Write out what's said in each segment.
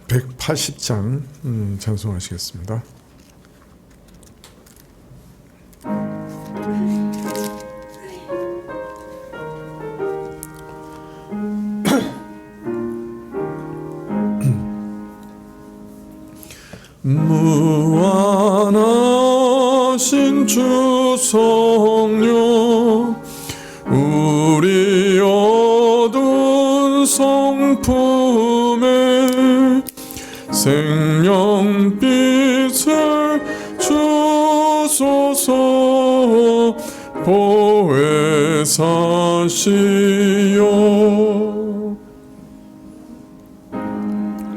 180장 찬송하시겠습니다. 무한하신 주 성령, 우리 어두운 성품에 생명빛을 주소서. 보혜사시여,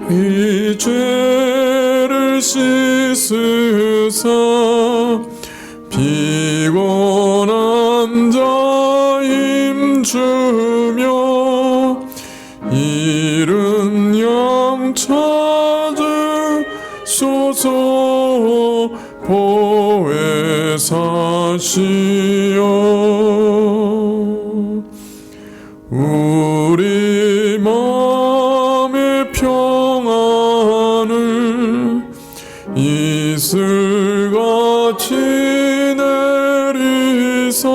이 죄를 씻으사 피곤한 자 힘주며 잃은 양 찾으소서. 보혜사시여, 우리 마음의 평안을 이슬같이 내리사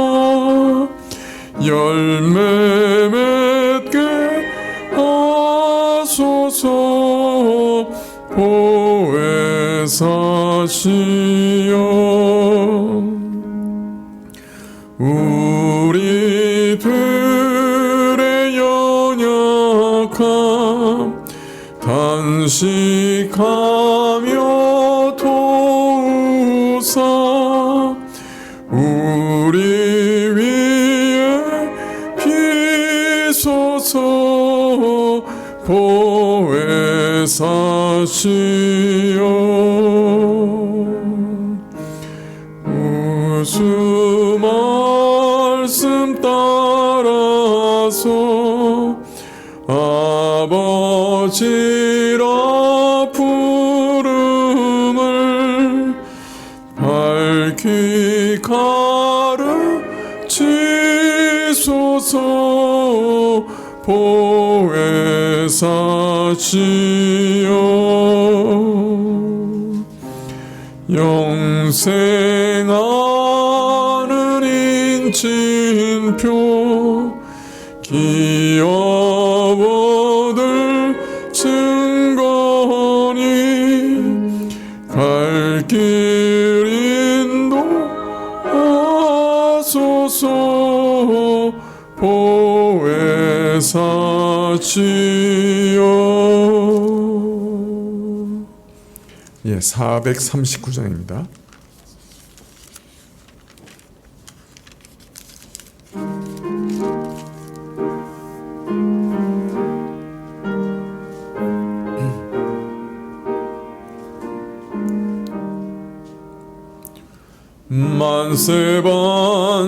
열매 맺게 하소서. 보혜사시여, 우리들의 연약함 단식하며 도우사 우리 위에 비소서. 보혜사시여, 우수 말씀 따라서 아버지라 부름을 밝히 가르치소서. 보혜사시여, 영생하는 인친표 기업 얻을 증거니 갈 길 인도하소서. 보혜사시여. 439장입니다.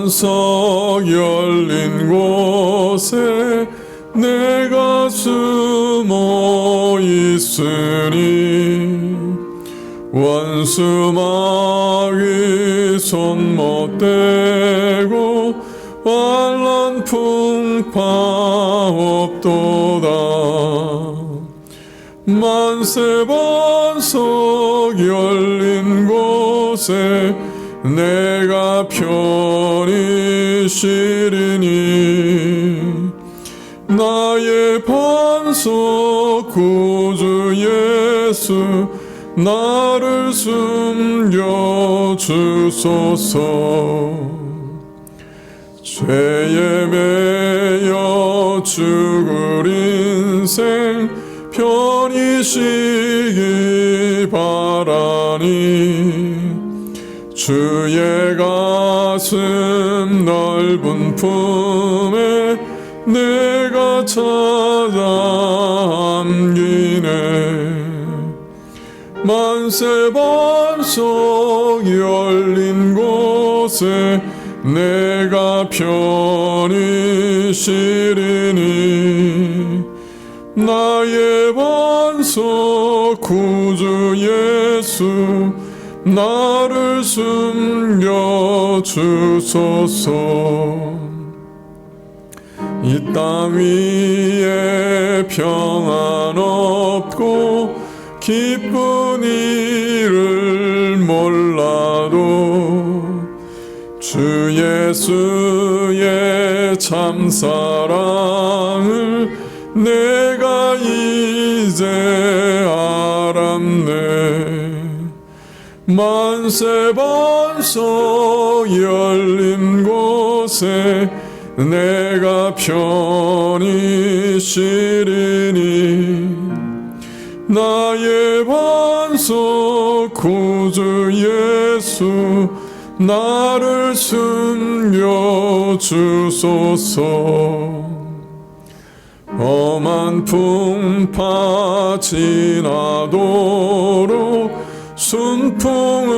만세반석 열린 곳에 내가 숨어 있으니 원수 마귀 손 못대고 환난 풍파 없도다. 만세반석 열린 곳에 내가 편히 쉬리니 나의 반석 구주 예수 나를 숨겨주소서. 죄에 매여 죽을 인생 편히 쉬기 바라니 주의 가슴 넓은 품에 내가 찾아 안기네. 만세반석 열린 곳에 내가 편히 쉬리니 나의 반석 구주 예수 나를 숨겨주소서. 이 땅 위에 평안 없고 기쁜 일을 몰라도 주 예수의 참 사랑을 내가 이제 알았네. 만세 반석 열린 곳에 내가 편히 쉬리니 나의 반석 구주 예수 나를 숨겨주소서. 험한 풍파 지나도록 순풍으로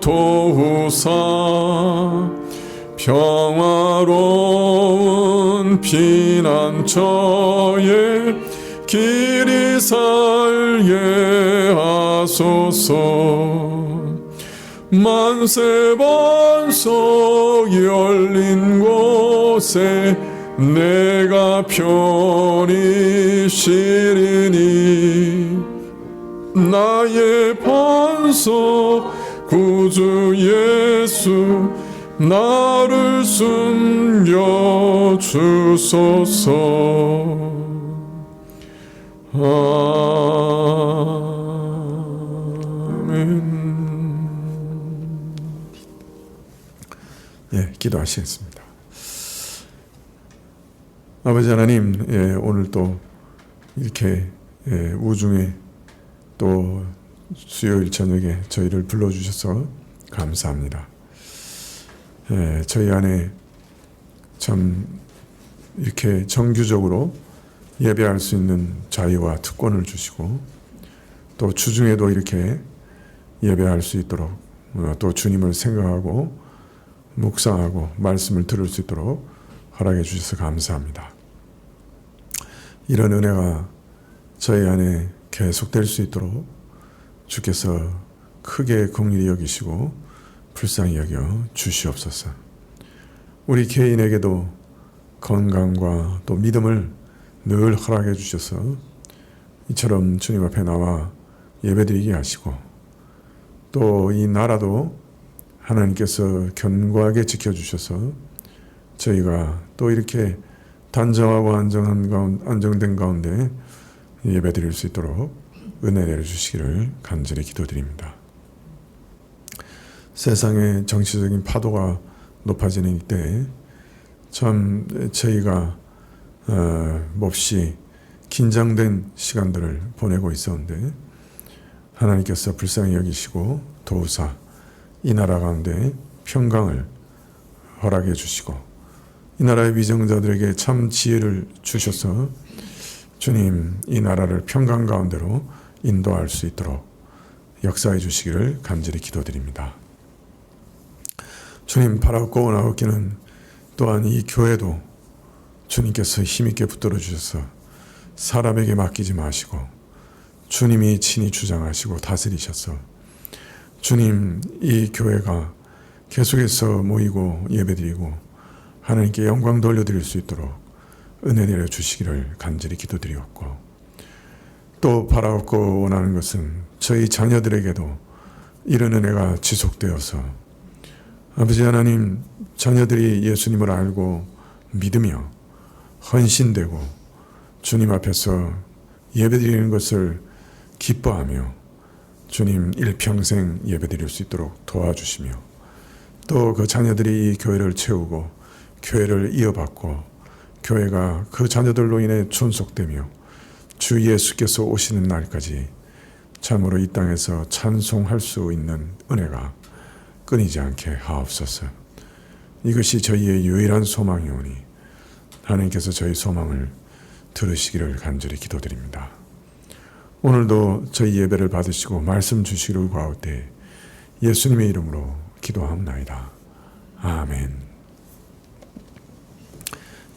도우사 평화로운 피난처에 길이 살게 하소서. 만세 반석 열린 곳에 내가 편히 쉬리니 나의 반석 구주 예수 나를 숨겨주소서. 아멘. 예, 기도하시겠습니다. 아버지 하나님, 오늘 또 이렇게 우중에 또 수요일 저녁에 저희를 불러주셔서 감사합니다. 저희 안에 참 이렇게 정규적으로 예배할 수 있는 자유와 특권을 주시고 또 주중에도 이렇게 예배할 수 있도록 또 주님을 생각하고 묵상하고 말씀을 들을 수 있도록 허락해 주셔서 감사합니다. 이런 은혜가 저희 안에 계속될 수 있도록 주께서 크게 긍휼히 여기시고 불쌍히 여겨 주시옵소서. 우리 개인에게도 건강과 또 믿음을 늘 허락해 주셔서 이처럼 주님 앞에 나와 예배드리게 하시고 또 이 나라도 하나님께서 견고하게 지켜주셔서 저희가 또 이렇게 단정하고 안정된 가운데 예배드릴 수 있도록 은혜 내려주시기를 간절히 기도드립니다. 세상의 정치적인 파도가 높아지는 이때 참 저희가 몹시 긴장된 시간들을 보내고 있었는데 하나님께서 불쌍히 여기시고 도우사 이 나라 가운데 평강을 허락해 주시고 이 나라의 위정자들에게 참 지혜를 주셔서 주님 이 나라를 평강 가운데로 인도할 수 있도록 역사해 주시기를 간절히 기도드립니다. 주님 바라고 원하옵기는 또한 이 교회도 주님께서 힘있게 붙들어 주셔서 사람에게 맡기지 마시고 주님이 친히 주장하시고 다스리셔서 주님 이 교회가 계속해서 모이고 예배드리고 하나님께 영광 돌려드릴 수 있도록 은혜 내려 주시기를 간절히 기도드리옵고 또 바라옵고 원하는 것은 저희 자녀들에게도 이런 은혜가 지속되어서 아버지 하나님 자녀들이 예수님을 알고 믿으며 헌신되고 주님 앞에서 예배드리는 것을 기뻐하며 주님 일평생 예배드릴 수 있도록 도와주시며 또 그 자녀들이 이 교회를 채우고 교회를 이어받고 교회가 그 자녀들로 인해 존속되며 주 예수께서 오시는 날까지 참으로 이 땅에서 찬송할 수 있는 은혜가 끊이지 않게 하옵소서. 이것이 저희의 유일한 소망이오니 하나님께서 저희 소망을 들으시기를 간절히 기도드립니다. 오늘도 저희 예배를 받으시고 말씀 주시기를 구하오되 예수님의 이름으로 기도하옵나이다. 아멘.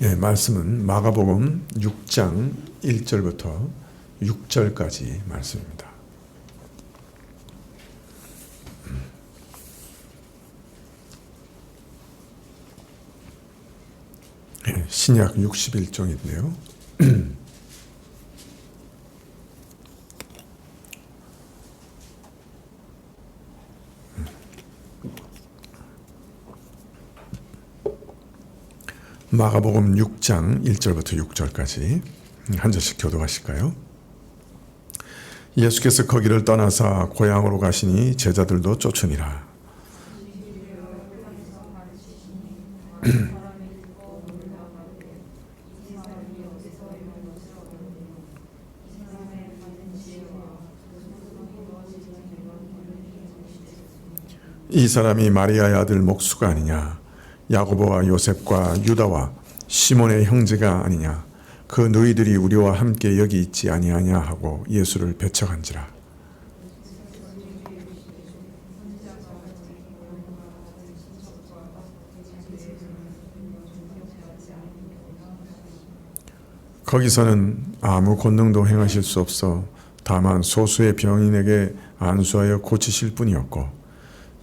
예, 말씀은 마가복음 6장 1절부터 6절까지 말씀입니다. 예, 신약 61종인데요. 마가복음 6장 1절부터 6절까지 한 절씩 교독하실까요? 예수께서 거기를 떠나사 고향으로 가시니 제자들도 쫓으니라. 이 사람이 마리아의 아들 목수가 아니냐, 야고보와 요셉과 유다와 시몬의 형제가 아니냐, 그 너희들이 우리와 함께 여기 있지 아니하냐 하고 예수를 배척한지라. 거기서는 아무 권능도 행하실 수 없어 다만 소수의 병인에게 안수하여 고치실 뿐이었고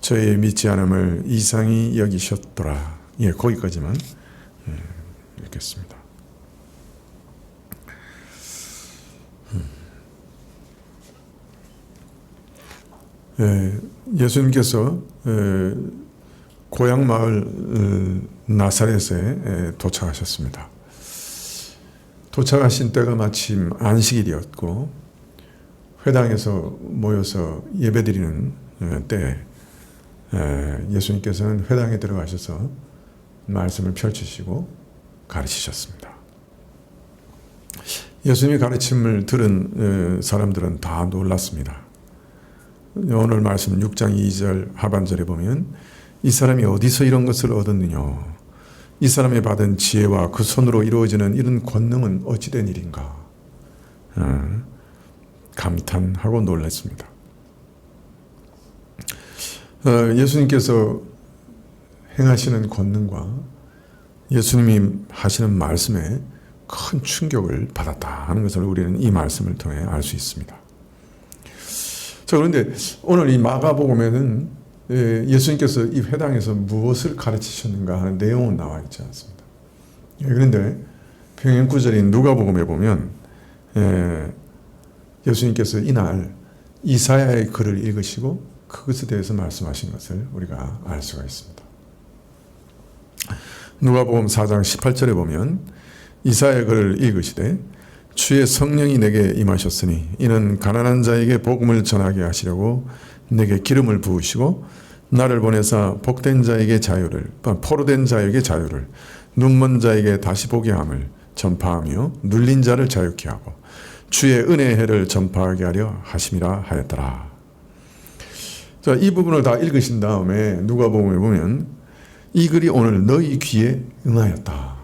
저의 믿지 않음을 이상히 여기셨더라. 거기까지만 읽겠습니다. 예수님께서 고향 마을 나사렛에 도착하셨습니다. 도착하신 때가 마침 안식일이었고 회당에서 모여서 예배드리는 때 예수님께서는 회당에 들어가셔서 말씀을 펼치시고 가르치셨습니다. 예수님의 가르침을 들은 사람들은 다 놀랐습니다. 오늘 말씀 6장 2절 하반절에 보면 이 사람이 어디서 이런 것을 얻었느냐, 이 사람이 받은 지혜와 그 손으로 이루어지는 이런 권능은 어찌된 일인가 감탄하고 놀랐습니다. 예수님께서 행하시는 권능과 예수님이 하시는 말씀에 큰 충격을 받았다 하는 것을 우리는 이 말씀을 통해 알 수 있습니다. 자, 그런데 오늘 이 마가복음에는 예수님께서 이 회당에서 무엇을 가르치셨는가 하는 내용은 나와 있지 않습니다. 그런데 평행 구절인 누가복음에 보면 예수님께서 이날 이사야의 글을 읽으시고 그것에 대해서 말씀하신 것을 우리가 알 수가 있습니다. 누가복음 4장 18절에 보면 이사야의 글을 읽으시되 주의 성령이 내게 임하셨으니 이는 가난한 자에게 복음을 전하게 하시려고 내게 기름을 부으시고 나를 보내사 복된 자에게 자유를, 포로된 자에게 자유를, 눈먼 자에게 다시 보게 함을 전파하며 눌린 자를 자유케 하고 주의 은혜의 해를 전파하게 하려 하심이라 하였더라. 자, 이 부분을 다 읽으신 다음에 누가복음에 보면 이 글이 오늘 너희 귀에 응하였다.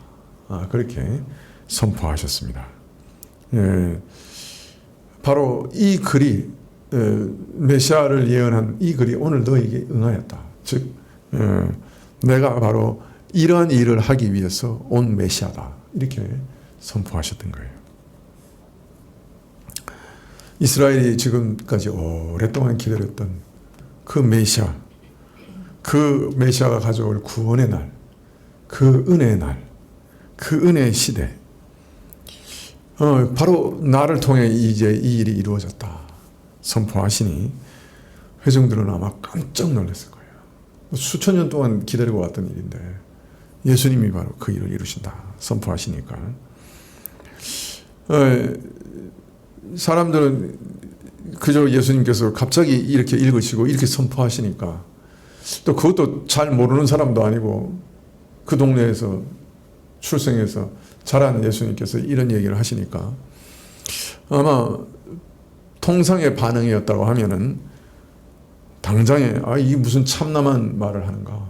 그렇게 선포하셨습니다. 바로 이 글이 메시아를 예언한 이 글이 오늘 너에게 응하였다. 즉 내가 바로 이러한 일을 하기 위해서 온 메시아다. 이렇게 선포하셨던 거예요. 이스라엘이 지금까지 오랫동안 기다렸던 그 메시아, 그 메시아가 가져올 구원의 날, 그 은혜의 날, 그 은혜의 시대, 바로 나를 통해 이제 이 일이 이루어졌다 선포하시니 회중들은 아마 깜짝 놀랐을 거예요. 수천 년 동안 기다리고 왔던 일인데 예수님이 바로 그 일을 이루신다 선포하시니까 사람들은 그저 예수님께서 갑자기 이렇게 읽으시고 이렇게 선포하시니까 또 그것도 잘 모르는 사람도 아니고 그 동네에서 출생해서 자란 예수님께서 이런 얘기를 하시니까 아마 통상의 반응이었다고 하면은 당장에 이게 무슨 참남한 말을 하는가,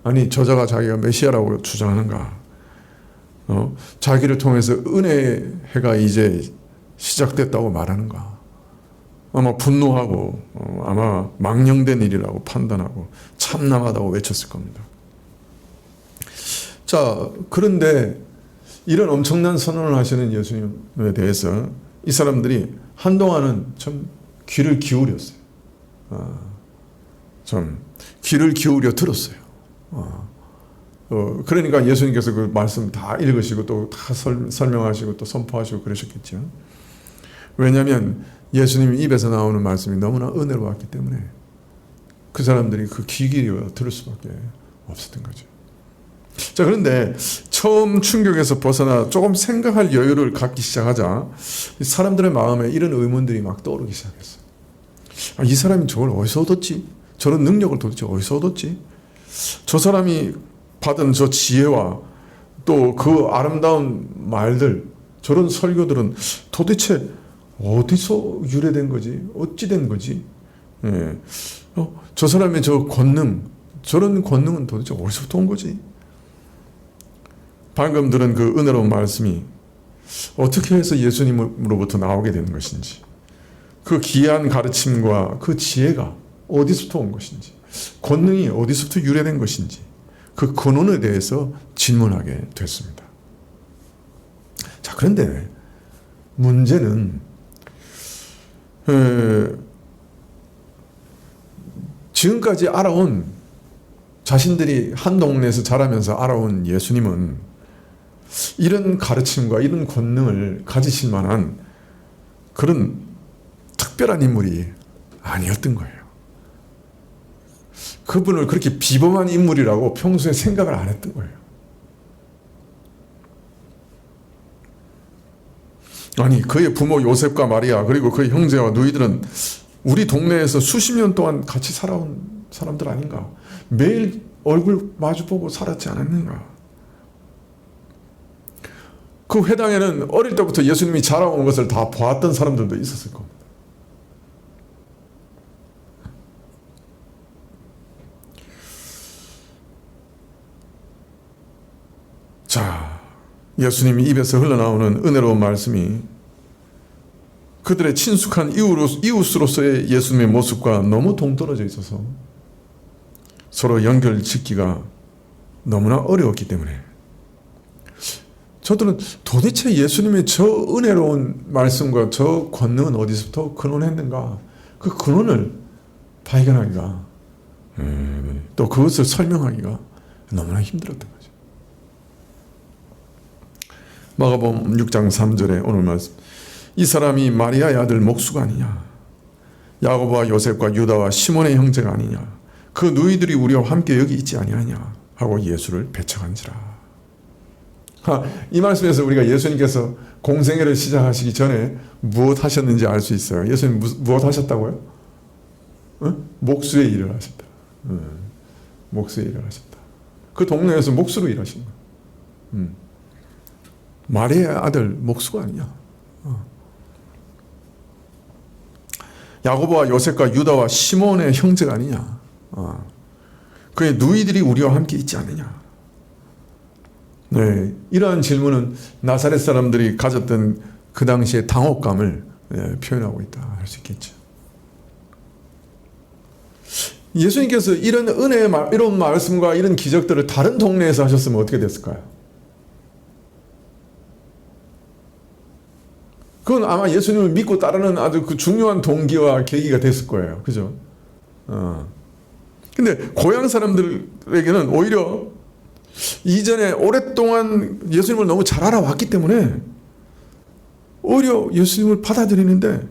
아니 저자가 자기가 메시아라고 주장하는가, 자기를 통해서 은혜의 해가 이제 시작됐다고 말하는가, 아마 분노하고 아마 망령된 일이라고 판단하고 참남하다고 외쳤을 겁니다. 자, 그런데 이런 엄청난 선언을 하시는 예수님에 대해서 이 사람들이 한동안은 좀 귀를 기울였어요. 좀 귀를 기울여 들었어요. 그러니까 예수님께서 그 말씀 다 읽으시고 또 다 설명하시고 또 선포하시고 그러셨겠죠. 왜냐하면 예수님 입에서 나오는 말씀이 너무나 은혜로웠기 때문에 그 사람들이 그 귀 기울여 들을 수밖에 없었던 거죠. 자, 그런데 처음 충격에서 벗어나 조금 생각할 여유를 갖기 시작하자 사람들의 마음에 이런 의문들이 막 떠오르기 시작했어요. 이 사람이 저걸 어디서 얻었지? 저런 능력을 도대체 어디서 얻었지? 저 사람이 받은 저 지혜와 또 그 아름다운 말들, 저런 설교들은 도대체 어디서 유래된 거지? 어찌 된 거지? 예. 저 사람의 저 권능, 저런 권능은 도대체 어디서부터 온 거지? 방금 들은 그 은혜로운 말씀이 어떻게 해서 예수님으로부터 나오게 되는 것인지, 그 귀한 가르침과 그 지혜가 어디서부터 온 것인지, 권능이 어디서부터 유래된 것인지, 그 근원에 대해서 질문하게 됐습니다. 자, 그런데 문제는 지금까지 알아온, 자신들이 한 동네에서 자라면서 알아온 예수님은 이런 가르침과 이런 권능을 가지실 만한 그런 특별한 인물이 아니었던 거예요. 그분을 그렇게 비범한 인물이라고 평소에 생각을 안 했던 거예요. 아니, 그의 부모 요셉과 마리아 그리고 그의 형제와 누이들은 우리 동네에서 수십 년 동안 같이 살아온 사람들 아닌가? 매일 얼굴 마주보고 살았지 않았는가? 그 회당에는 어릴 때부터 예수님이 자라온 것을 다 보았던 사람들도 있었을 겁니다. 자, 예수님이 입에서 흘러나오는 은혜로운 말씀이 그들의 친숙한 이웃으로서의 예수님의 모습과 너무 동떨어져 있어서 서로 연결짓기가 너무나 어려웠기 때문에 저들은 도대체 예수님의 저 은혜로운 말씀과 저 권능은 어디서부터 근원했는가, 그 근원을 발견하기가 또 그것을 설명하기가 너무나 힘들었던 거죠. 마가복음 6장 3절에 오늘 말씀, 이 사람이 마리아의 아들 목수가 아니냐, 야고보와 요셉과 유다와 시몬의 형제가 아니냐, 그 누이들이 우리와 함께 여기 있지 아니하냐 하고 예수를 배척한지라. 이 말씀에서 우리가 예수님께서 공생애를 시작하시기 전에 무엇 하셨는지 알 수 있어요. 예수님 무엇 하셨다고요? 목수의 일을 하셨다. 목수의 일을 하셨다. 그 동네에서 목수로 일하신 거예요. 마리아의 아들 목수가 아니냐. 야고보와 요셉과 유다와 시몬의 형제가 아니냐. 그의 누이들이 우리와 함께 있지 않느냐. 네, 이러한 질문은 나사렛 사람들이 가졌던 그 당시의 당혹감을 표현하고 있다 할 수 있겠죠. 예수님께서 이런 은혜의 이런 말씀과 이런 기적들을 다른 동네에서 하셨으면 어떻게 됐을까요? 그건 아마 예수님을 믿고 따르는 아주 그 중요한 동기와 계기가 됐을 거예요. 그죠? 근데 고향 사람들에게는 오히려 이전에 오랫동안 예수님을 너무 잘 알아왔기 때문에 오히려 예수님을 받아들이는데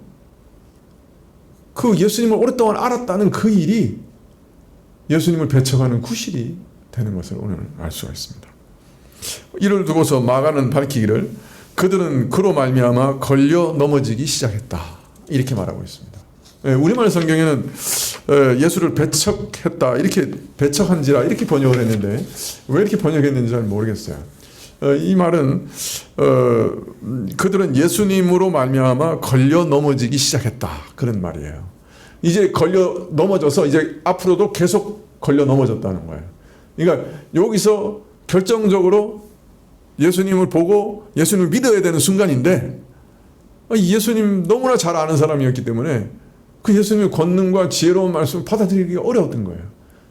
그 예수님을 오랫동안 알았다는 그 일이 예수님을 배척하는 구실이 되는 것을 오늘 알 수가 있습니다. 이를 두고서 마가는 밝히기를 그들은 그로 말미암아 걸려 넘어지기 시작했다 이렇게 말하고 있습니다. 우리말 성경에는 예수를 배척했다 이렇게 배척한지라 이렇게 번역을 했는데 왜 이렇게 번역했는지 잘 모르겠어요. 이 말은 그들은 예수님으로 말미암아 걸려 넘어지기 시작했다 그런 말이에요. 이제 걸려 넘어져서 이제 앞으로도 계속 걸려 넘어졌다는 거예요. 그러니까 여기서 결정적으로 예수님을 보고 예수님을 믿어야 되는 순간인데 예수님 너무나 잘 아는 사람이었기 때문에 그 예수님의 권능과 지혜로운 말씀을 받아들이기가 어려웠던 거예요.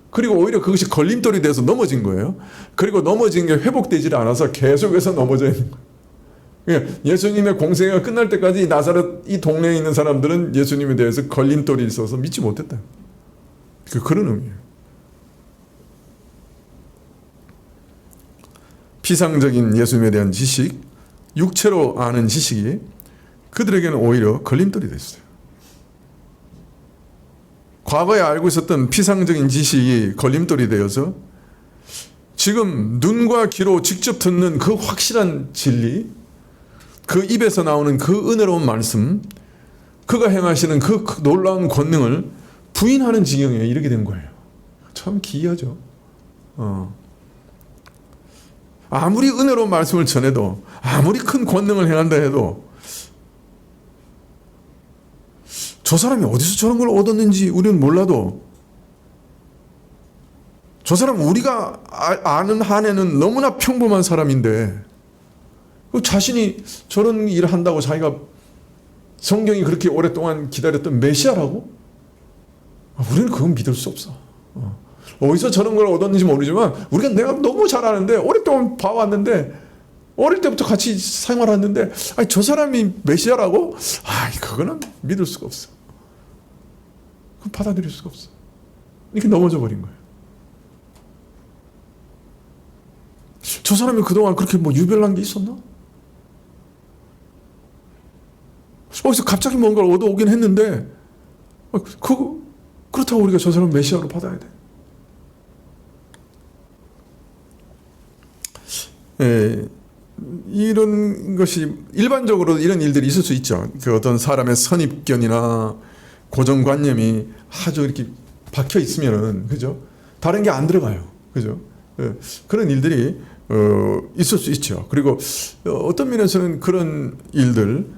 그리고 오히려 그것이 걸림돌이 돼서 넘어진 거예요. 그리고 넘어진 게 회복되지 않아서 계속해서 넘어져 있는 거예요. 그러니까 예수님의 공생애가 끝날 때까지 나사렛 이 동네에 있는 사람들은 예수님에 대해서 걸림돌이 있어서 믿지 못했다. 그런 의미예요. 피상적인 예수님에 대한 지식, 육체로 아는 지식이 그들에게는 오히려 걸림돌이 됐어요. 과거에 알고 있었던 피상적인 지식이 걸림돌이 되어서 지금 눈과 귀로 직접 듣는 그 확실한 진리, 그 입에서 나오는 그 은혜로운 말씀, 그가 행하시는 그 놀라운 권능을 부인하는 지경에 이르게 된 거예요. 참 기이하죠. 아무리 은혜로운 말씀을 전해도, 아무리 큰 권능을 행한다 해도 저 사람이 어디서 저런 걸 얻었는지 우리는 몰라도 저 사람 우리가 아는 한에는 너무나 평범한 사람인데 자신이 저런 일을 한다고 자기가 성경이 그렇게 오랫동안 기다렸던 메시아라고? 우리는 그건 믿을 수 없어. 어디서 저런 걸 얻었는지 모르지만 우리가 내가 너무 잘 아는데 오랫동안 봐왔는데 어릴 때부터 같이 생활했는데 아니 저 사람이 메시아라고? 그거는 믿을 수가 없어. 그건 받아들일 수가 없어. 이렇게 넘어져 버린 거예요. 저 사람이 그동안 그렇게 유별난 게 있었나? 어디서 갑자기 뭔가를 얻어오긴 했는데 그렇다고 우리가 저 사람 메시아로 받아야 돼. 이런 것이 일반적으로 이런 일들이 있을 수 있죠. 그 어떤 사람의 선입견이나 고정관념이 아주 이렇게 박혀 있으면은 그죠? 다른 게 안 들어가요. 그죠? 그런 일들이 있을 수 있죠. 그리고 어떤 면에서는 그런 일들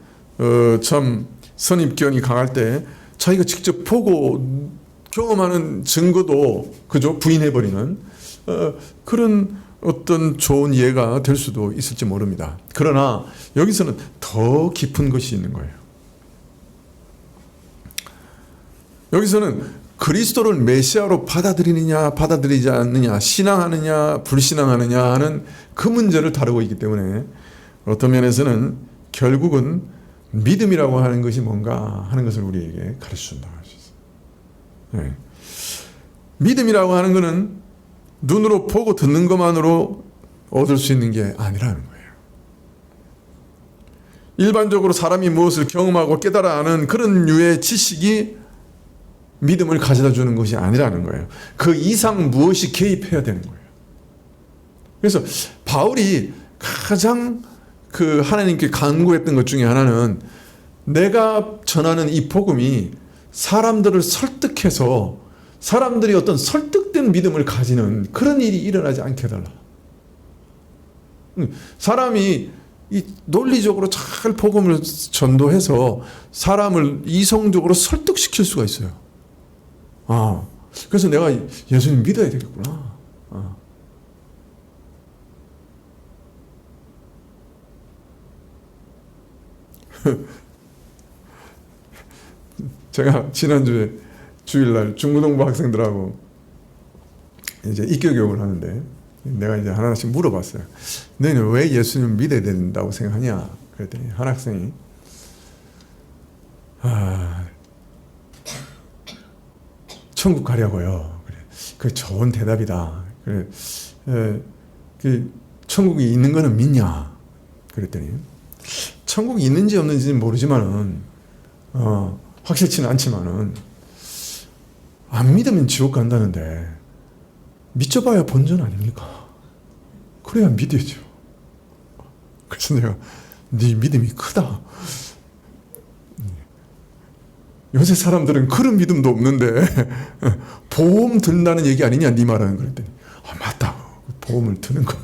참 선입견이 강할 때 자기가 직접 보고 경험하는 증거도 그죠? 부인해버리는 그런 어떤 좋은 예가 될 수도 있을지 모릅니다. 그러나 여기서는 더 깊은 것이 있는 거예요. 여기서는 그리스도를 메시아로 받아들이느냐 받아들이지 않느냐, 신앙하느냐 불신앙하느냐 하는 그 문제를 다루고 있기 때문에 어떤 면에서는 결국은 믿음이라고 하는 것이 뭔가 하는 것을 우리에게 가르쳐준다고 할 수 있어요. 네. 믿음이라고 하는 것은 눈으로 보고 듣는 것만으로 얻을 수 있는 게 아니라는 거예요. 일반적으로 사람이 무엇을 경험하고 깨달아 아는 그런 류의 지식이 믿음을 가져다 주는 것이 아니라는 거예요. 그 이상 무엇이 개입해야 되는 거예요. 그래서 바울이 가장 하나님께 간구했던 것 중에 하나는 내가 전하는 이 복음이 사람들을 설득해서 사람들이 어떤 설득된 믿음을 가지는 그런 일이 일어나지 않게 해달라. 사람이 이 논리적으로 잘 복음을 전도해서 사람을 이성적으로 설득시킬 수가 있어요. 그래서 내가 예수님 믿어야 되겠구나. 제가 지난주에 주일날 중고등부 학생들하고 이제 입교 교육을 하는데 내가 이제 하나씩 물어봤어요. 너희는 왜 예수님을 믿어야 된다고 생각하냐? 그랬더니 한 학생이 천국 가려고요. 그래, 그 좋은 대답이다. 그래, 그 천국이 있는 거는 믿냐? 그랬더니 천국이 있는지 없는지는 모르지만은 확실치는 않지만은 안 믿으면 지옥 간다는데 믿져봐야 본전 아닙니까? 그래야 믿어야죠. 그래서 내가 네 믿음이 크다. 요새 사람들은 그런 믿음도 없는데 보험 든다는 얘기 아니냐 네 말하는 그랬더니 맞다. 보험을 드는 거.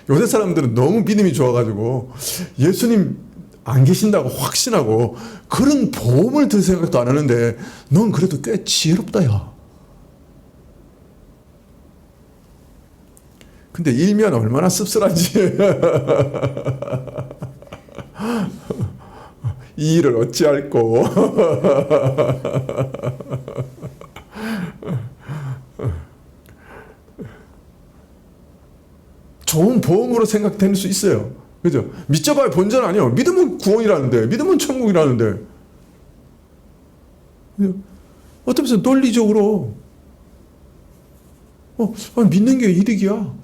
요새 사람들은 너무 믿음이 좋아가지고 예수님 안 계신다고 확신하고 그런 보험을 들 생각도 안 하는데 넌 그래도 꽤 지혜롭다 야. 근데 일면 얼마나 씁쓸한지. 이 일을 어찌할꼬. 좋은 보험으로 생각될 수 있어요. 그죠? 믿져봐야 본전 아니에요. 믿으면 구원이라는데, 믿으면 천국이라는데. 어쩌면서 논리적으로 믿는 게 이득이야.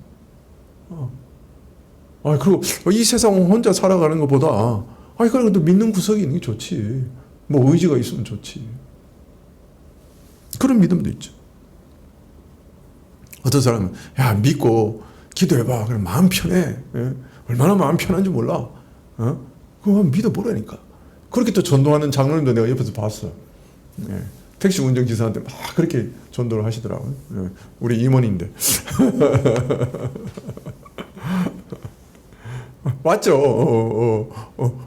그리고 이 세상 혼자 살아가는 것보다 그래도 믿는 구석이 있는 게 좋지. 뭐 의지가 있으면 좋지. 그런 믿음도 있죠. 어떤 사람은 믿고 기도해봐. 그럼 마음 편해. 얼마나 마음 편한지 몰라. 그거 믿어보라니까. 그렇게 또 전도하는 장로님도 내가 옆에서 봤어. 택시 운전기사한테 막 그렇게 전도를 하시더라고요. 우리 임원인데. 맞죠?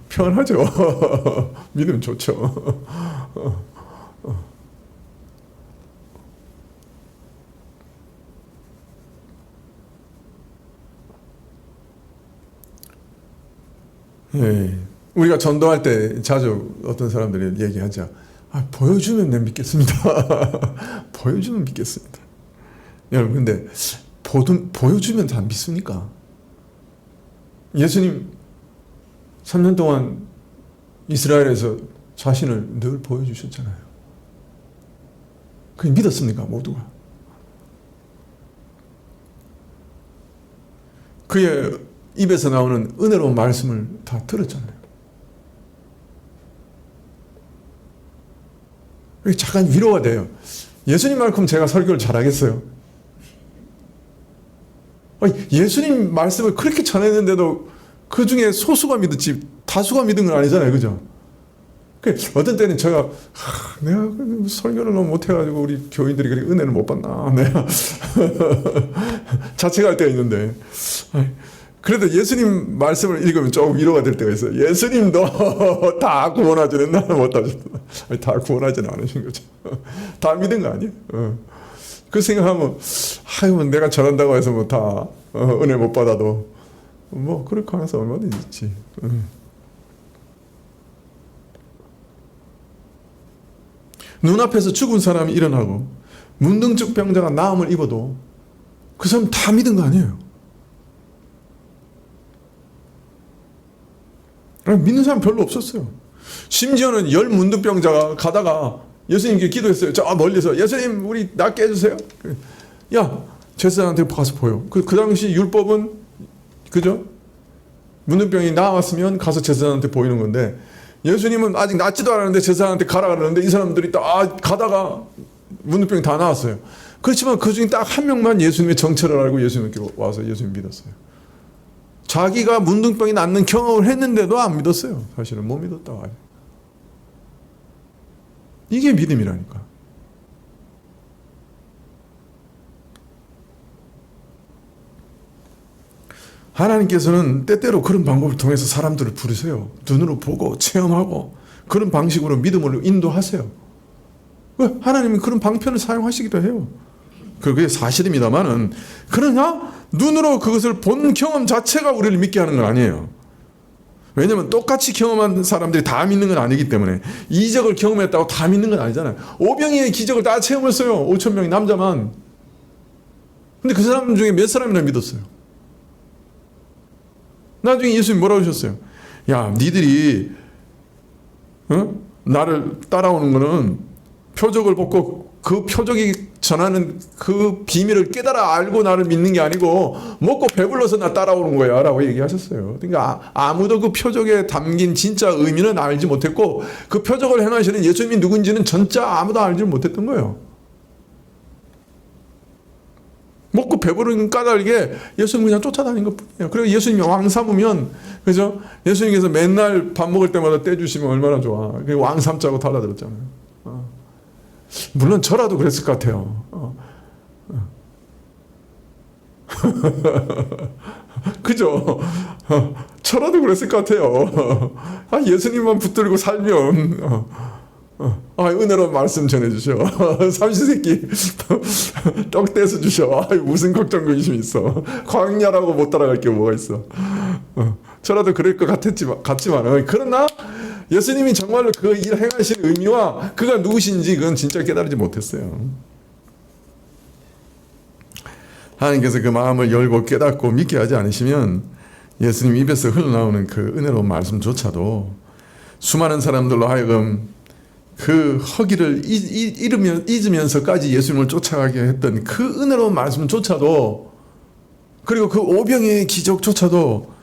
편하죠. 믿으면 좋죠. 우리가 전도할 때 자주 어떤 사람들이 얘기하죠. 보여주면 내가 믿겠습니다. 보여주면 믿겠습니다. 여러분, 근데 보여주면 다 믿습니까? 예수님 3년 동안 이스라엘에서 자신을 늘 보여주셨잖아요. 그게 믿었습니까? 모두가. 그의 입에서 나오는 은혜로운 말씀을 다 들었잖아요. 잠깐 위로가 돼요. 예수님만큼 제가 설교를 잘하겠어요? 예수님 말씀을 그렇게 전했는데도 그 중에 소수가 믿었지 다수가 믿은 건 아니잖아요. 그죠? 어떤 때는 제가 내가 설교를 너무 못해가지고 우리 교인들이 그렇게 은혜를 못 받나 내가 자책할 때가 있는데, 그래도 예수님 말씀을 읽으면 조금 위로가 될 때가 있어요. 예수님도 다 구원하지는 나는 못하셨다. 다 구원하지는 않으신 거죠. 다 믿은 거 아니에요? 그 생각하면 내가 전한다고 해서 뭐 다 은혜 못 받아도 뭐 그럴 가능성 얼마든지 있지. 눈앞에서 죽은 사람이 일어나고 문둥증 병자가 나음을 입어도 그 사람 다 믿은 거 아니에요? 믿는 사람 별로 없었어요. 심지어는 10 문둥병자가 가다가 예수님께 기도했어요. 저 멀리서 예수님 우리 낫게 해주세요. 제사장한테 가서 보여. 그 당시 율법은 그죠? 문둥병이 나왔으면 가서 제사장한테 보이는 건데, 예수님은 아직 낫지도 않았는데 제사장한테 가라 그러는데 이 사람들이 딱 가다가 문둥병이 다 나왔어요. 그렇지만 그 중에 딱 한 명만 예수님의 정체를 알고 예수님께 와서 예수님 믿었어요. 자기가 문둥병이 낫는 경험을 했는데도 안 믿었어요. 사실은 못 믿었다고 하죠. 이게 믿음이라니까. 하나님께서는 때때로 그런 방법을 통해서 사람들을 부르세요. 눈으로 보고 체험하고 그런 방식으로 믿음으로 인도하세요. 하나님은 그런 방편을 사용하시기도 해요. 그게 사실입니다만은, 그러나 눈으로 그것을 본 경험 자체가 우리를 믿게 하는 건 아니에요. 왜냐하면 똑같이 경험한 사람들이 다 믿는 건 아니기 때문에. 이적을 경험했다고 다 믿는 건 아니잖아요. 오병이의 기적을 다 체험했어요. 5,000명의 남자만. 근데 그 사람 중에 몇 사람이나 믿었어요. 나중에 예수님 뭐라고 하셨어요? 니들이 나를 따라오는 거는 표적을 보고 그 표적이 전하는 그 비밀을 깨달아 알고 나를 믿는 게 아니고 먹고 배불러서 나 따라오는 거야 라고 얘기하셨어요. 그러니까 아무도 그 표적에 담긴 진짜 의미는 알지 못했고, 그 표적을 행하시는 예수님이 누군지는 진짜 아무도 알지 못했던 거예요. 먹고 배부른 까닭에 예수님 그냥 쫓아다닌 것 뿐이에요. 그리고 예수님이 왕 삼으면, 그죠? 예수님께서 맨날 밥 먹을 때마다 떼주시면 얼마나 좋아. 왕 삼자고 달라들었잖아요. 물론 저라도 그랬을 것 같아요. 그죠? 저라도 그랬을 것 같아요. 예수님만 붙들고 살면 은혜로운 말씀 전해주셔. 삼시세끼 떡 떼서 주셔. 무슨 걱정 근심이 있어. 광야라고 못 따라갈 게 뭐가 있어. 저라도 그럴 것 같지만 그러나 예수님이 정말로 그 일 행하신 의미와 그가 누구신지 그건 진짜 깨달지 못했어요. 하나님께서 그 마음을 열고 깨닫고 믿게 하지 않으시면 예수님 입에서 흘러나오는 그 은혜로운 말씀조차도 수많은 사람들로 하여금 그 허기를 잊으면서까지 예수님을 쫓아가게 했던 그 은혜로운 말씀조차도, 그리고 그 오병이의 기적조차도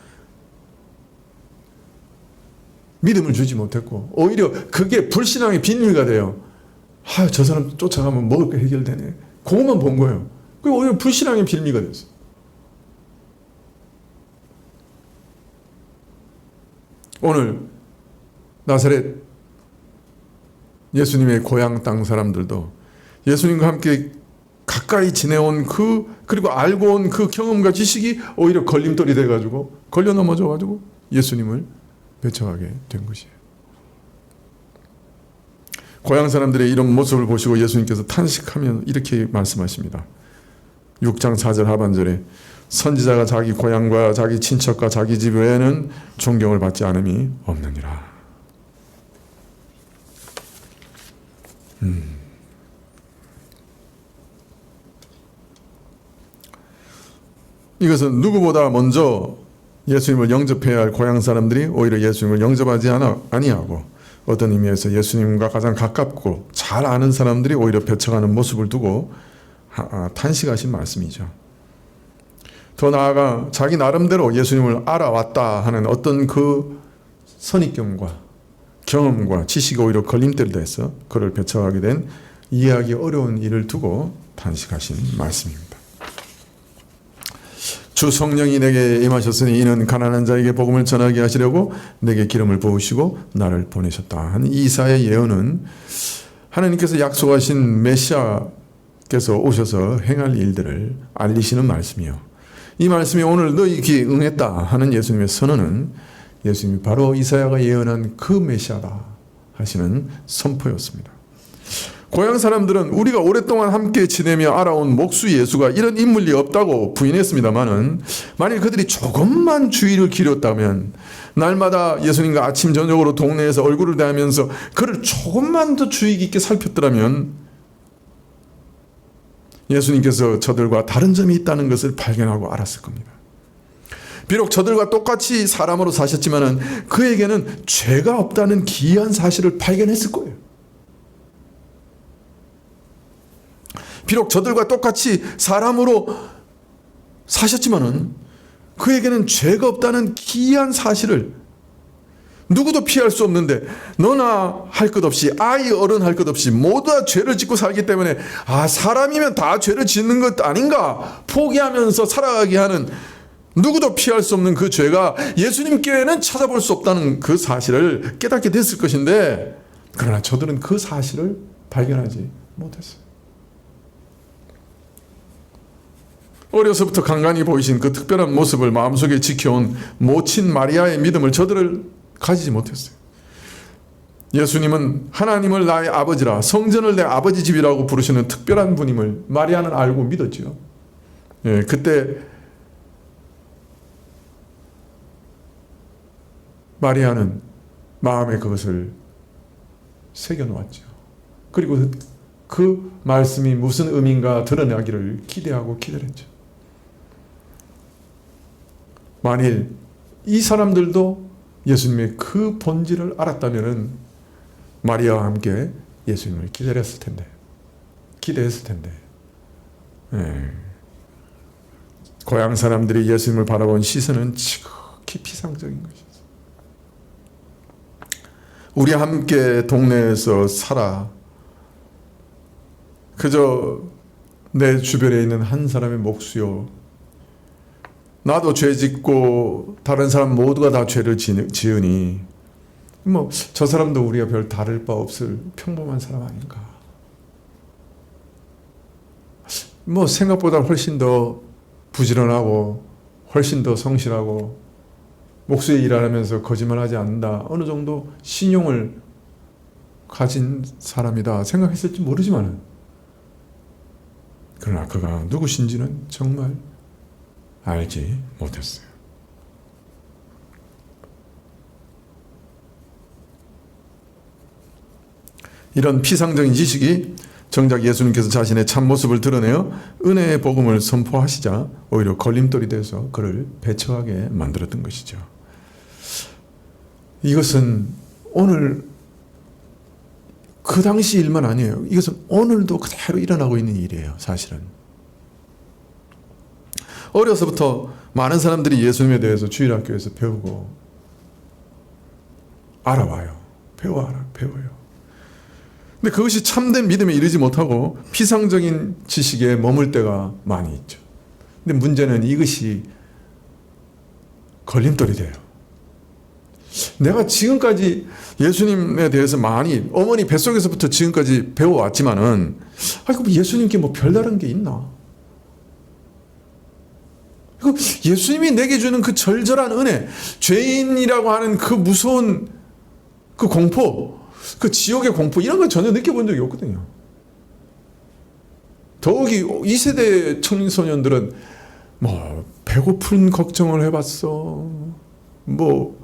믿음을 주지 못했고 오히려 그게 불신앙의 빌미가 돼요. 저 사람 쫓아가면 먹을 거 해결되네. 그것만 본 거예요. 그게 오히려 불신앙의 빌미가 됐어요. 오늘 나사렛 예수님의 고향 땅 사람들도 예수님과 함께 가까이 지내온 그리고 알고 온 그 경험과 지식이 오히려 걸림돌이 돼가지고 걸려 넘어져가지고 예수님을 배척하게 된 것이에요. 고향 사람들의 이런 모습을 보시고 예수님께서 탄식하며 이렇게 말씀하십니다. 6장 4절 하반절에 선지자가 자기 고향과 자기 친척과 자기 집 외에는 존경을 받지 않음이 없느니라. 이것은 누구보다 먼저 예수님을 영접해야 할 고향 사람들이 오히려 예수님을 영접하지 아니하고 어떤 의미에서 예수님과 가장 가깝고 잘 아는 사람들이 오히려 배척하는 모습을 두고 탄식하신 말씀이죠. 더 나아가 자기 나름대로 예수님을 알아왔다 하는 어떤 그 선입견과 경험과 지식이 오히려 걸림돌이 돼서 그를 배척하게 된 이해하기 어려운 일을 두고 탄식하신 말씀입니다. 주 성령이 내게 임하셨으니 이는 가난한 자에게 복음을 전하게 하시려고 내게 기름을 부으시고 나를 보내셨다 하는 이사야의 예언은 하나님께서 약속하신 메시아께서 오셔서 행할 일들을 알리시는 말씀이요. 이 말씀이 오늘 너희 귀에 응했다 하는 예수님의 선언은 예수님이 바로 이사야가 예언한 그 메시아다 하시는 선포였습니다. 고향 사람들은 우리가 오랫동안 함께 지내며 알아온 목수 예수가 이런 인물이 없다고 부인했습니다마는 만일 그들이 조금만 주의를 기울였다면 날마다 예수님과 아침 저녁으로 동네에서 얼굴을 대하면서 그를 조금만 더 주의 깊게 살폈더라면 예수님께서 저들과 다른 점이 있다는 것을 발견하고 알았을 겁니다. 비록 저들과 똑같이 사람으로 사셨지만 그에게는 죄가 없다는 기이한 사실을 발견했을 거예요. 비록 저들과 똑같이 사람으로 사셨지만은 그에게는 죄가 없다는 기이한 사실을 누구도 피할 수 없는데 너나 할 것 없이 아이 어른 할 것 없이 모두 다 죄를 짓고 살기 때문에 사람이면 다 죄를 짓는 것 아닌가 포기하면서 살아가게 하는 누구도 피할 수 없는 그 죄가 예수님께는 찾아볼 수 없다는 그 사실을 깨닫게 됐을 것인데 그러나 저들은 그 사실을 발견하지 못했어요. 어려서부터 간간히 보이신 그 특별한 모습을 마음속에 지켜온 모친 마리아의 믿음을 저들을 가지지 못했어요. 예수님은 하나님을 나의 아버지라 성전을 내 아버지 집이라고 부르시는 특별한 분임을 마리아는 알고 믿었죠. 그때 마리아는 마음에 그것을 새겨놓았죠. 그리고 그 말씀이 무슨 의미인가 드러나기를 기대하고 기다렸죠. 만일 이 사람들도 예수님의 그 본질을 알았다면 마리아와 함께 예수님을 기다렸을 텐데, 기대했을 텐데. 고향 사람들이 예수님을 바라본 시선은 지극히 피상적인 것이었어요. 우리 함께 동네에서 살아. 그저 내 주변에 있는 한 사람의 몫이요. 나도 죄 짓고 다른 사람 모두가 다 죄를 지으니 저 사람도 우리가 별 다를 바 없을 평범한 사람 아닌가. 생각보다 훨씬 더 부지런하고 훨씬 더 성실하고 목수의 일을 하면서 거짓말하지 않는다. 어느 정도 신용을 가진 사람이다 생각했을지 모르지만 그러나 그가 누구신지는 정말 알지 못했어요. 이런 피상적인 지식이 정작 예수님께서 자신의 참모습을 드러내어 은혜의 복음을 선포하시자 오히려 걸림돌이 돼서 그를 배척하게 만들었던 것이죠. 이것은 오늘 그 당시 일만 아니에요. 이것은 오늘도 그대로 일어나고 있는 일이에요. 사실은. 어려서부터 많은 사람들이 예수님에 대해서 주일학교에서 배우고 알아와요. 배워요. 근데 그것이 참된 믿음에 이르지 못하고 피상적인 지식에 머물 때가 많이 있죠. 근데 문제는 이것이 걸림돌이 돼요. 내가 지금까지 예수님에 대해서 많이 어머니 뱃속에서부터 지금까지 배워왔지만은 아이고 예수님께 뭐 별다른 게 있나? 예수님이 내게 주는 그 절절한 은혜, 죄인이라고 하는 그 무서운 그 공포, 그 지옥의 공포 이런 걸 전혀 느껴본 적이 없거든요. 더욱이 이 세대 청소년들은 뭐 배고픈 걱정을 해봤어. 뭐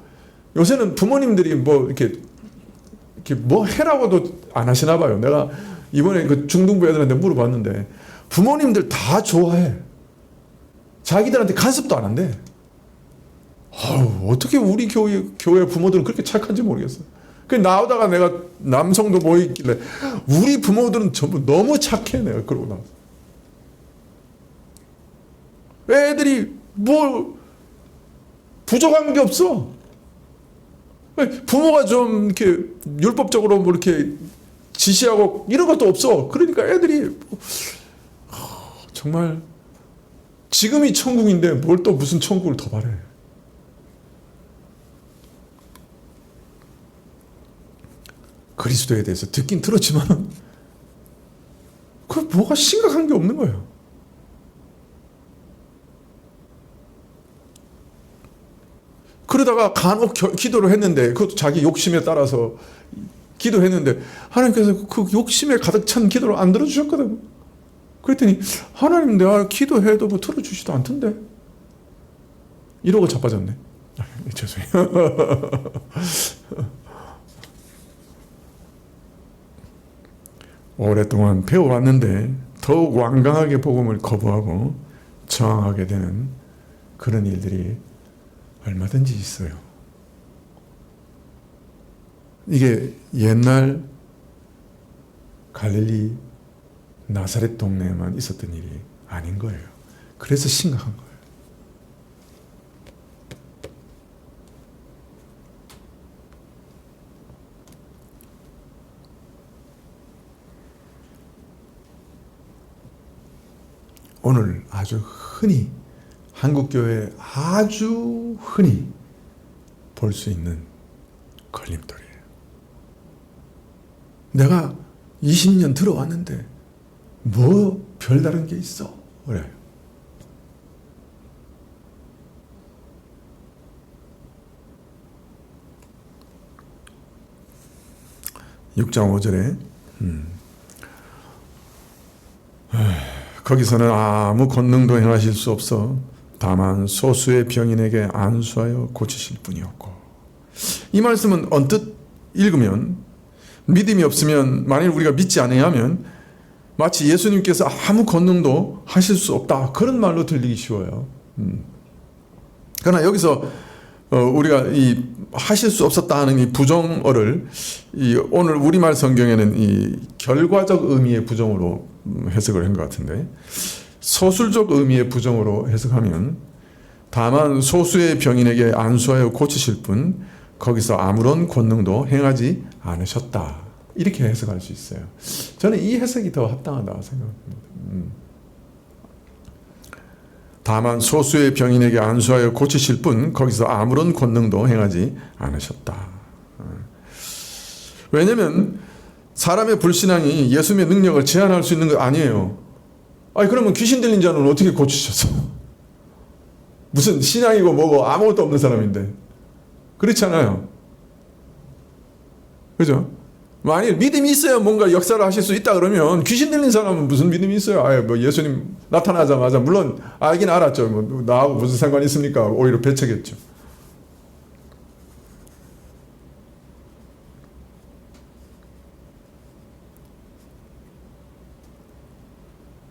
요새는 부모님들이 뭐 이렇게 뭐 해라고도 안 하시나 봐요. 내가 이번에 그 중등부 애들한테 물어봤는데 부모님들 다 좋아해. 자기들한테 간섭도 안 한대. 어떻게 우리 교회 부모들은 그렇게 착한지 모르겠어. 그 나오다가 내가 남성도 모이길래 우리 부모들은 전부 너무 착해. 내가 그러고 나왔어. 애들이 뭐 부족한 게 없어. 부모가 좀 이렇게 율법적으로 뭐 이렇게 지시하고 이런 것도 없어. 그러니까 애들이 정말 지금이 천국인데 뭘 또 무슨 천국을 더 바래. 그리스도에 대해서 듣긴 들었지만 그 뭐가 심각한 게 없는 거예요. 그러다가 간혹 기도를 했는데 그것도 자기 욕심에 따라서 기도했는데 하나님께서 그 욕심에 가득 찬 기도를 안 들어주셨거든. 그랬더니 하나님 내가 기도해도 뭐 들어주지도 않던데 이러고 자빠졌네. 죄송해요. 오랫동안 배워왔는데 더욱 완강하게 복음을 거부하고 저항하게 되는 그런 일들이 얼마든지 있어요. 이게 옛날 갈릴리 나사렛 동네에만 있었던 일이 아닌 거예요. 그래서 심각한 거예요. 오늘 아주 흔히 한국교회에 아주 흔히 볼 수 있는 걸림돌이에요. 내가 20년 들어왔는데 뭐 별다른 게 있어? 그래요. (6장 5절에) 거기서는 아무 권능도 행하실 수 없어 다만 소수의 병인에게 안수하여 고치실 뿐이었고. 이 말씀은 언뜻 읽으면 믿음이 없으면 만일 우리가 믿지 않으면 마치 예수님께서 아무 권능도 하실 수 없다 그런 말로 들리기 쉬워요. 그러나 여기서 우리가 이 하실 수 없었다 하는 이 부정어를 오늘 우리말 성경에는 이 결과적 의미의 부정으로 해석을 한 것 같은데 서술적 의미의 부정으로 해석하면 다만 소수의 병인에게 안수하여 고치실 뿐 거기서 아무런 권능도 행하지 않으셨다 이렇게 해석할 수 있어요. 저는 이 해석이 더 합당하다고 생각합니다. 다만 소수의 병인에게 안수하여 고치실 뿐 거기서 아무런 권능도 행하지 않으셨다. 왜냐하면 사람의 불신앙이 예수님의 능력을 제한할 수 있는 거 아니에요. 아니 그러면 귀신 들린 자는 어떻게 고치셨어? 무슨 신앙이고 뭐고 아무것도 없는 사람인데. 그렇지 않아요. 그죠? 만일 믿음이 있어야 뭔가 역사를 하실 수 있다 그러면 귀신 들린 사람은 무슨 믿음이 있어요? 아예 뭐 예수님 나타나자마자 물론 알긴 알았죠. 뭐 나하고 무슨 상관이 있습니까? 오히려 배척했죠.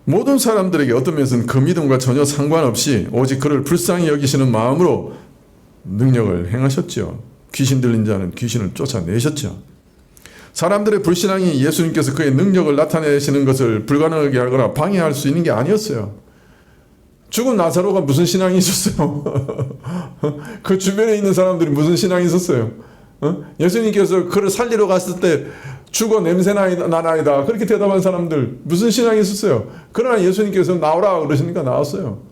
모든 사람들에게 어떤 면에서는 그 믿음과 전혀 상관없이 오직 그를 불쌍히 여기시는 마음으로 능력을 행하셨죠. 귀신 들린 자는 귀신을 쫓아내셨죠. 사람들의 불신앙이 예수님께서 그의 능력을 나타내시는 것을 불가능하게 하거나 방해할 수 있는 게 아니었어요. 죽은 나사로가 무슨 신앙이 있었어요? 그 주변에 있는 사람들이 무슨 신앙이 있었어요? 예수님께서 그를 살리러 갔을 때 죽어 냄새 나나이다. 그렇게 대답한 사람들 무슨 신앙이 있었어요? 그러나 예수님께서 나오라 그러시니까 나왔어요.